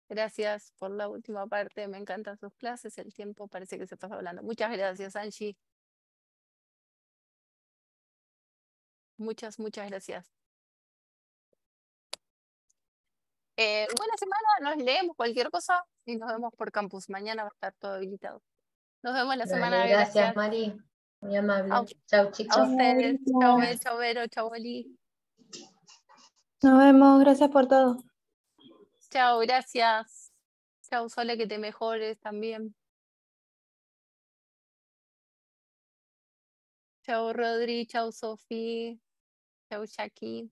gracias por la última parte, me encantan sus clases, el tiempo parece que se pasa hablando. Muchas gracias, Angie. Muchas gracias. Buena semana, nos leemos cualquier cosa y nos vemos por campus. Mañana va a estar todo habilitado. Nos vemos la semana. Dale, gracias, Mari. Muy amable. Chau, A chicos. ustedes. Chau, Bel, chau, Vero, chau, Oli. Nos vemos, gracias por todo. Chau, gracias. Chau, Sole, que te mejores también. Chau, Rodri, chau, Sofi, chau, Jackie.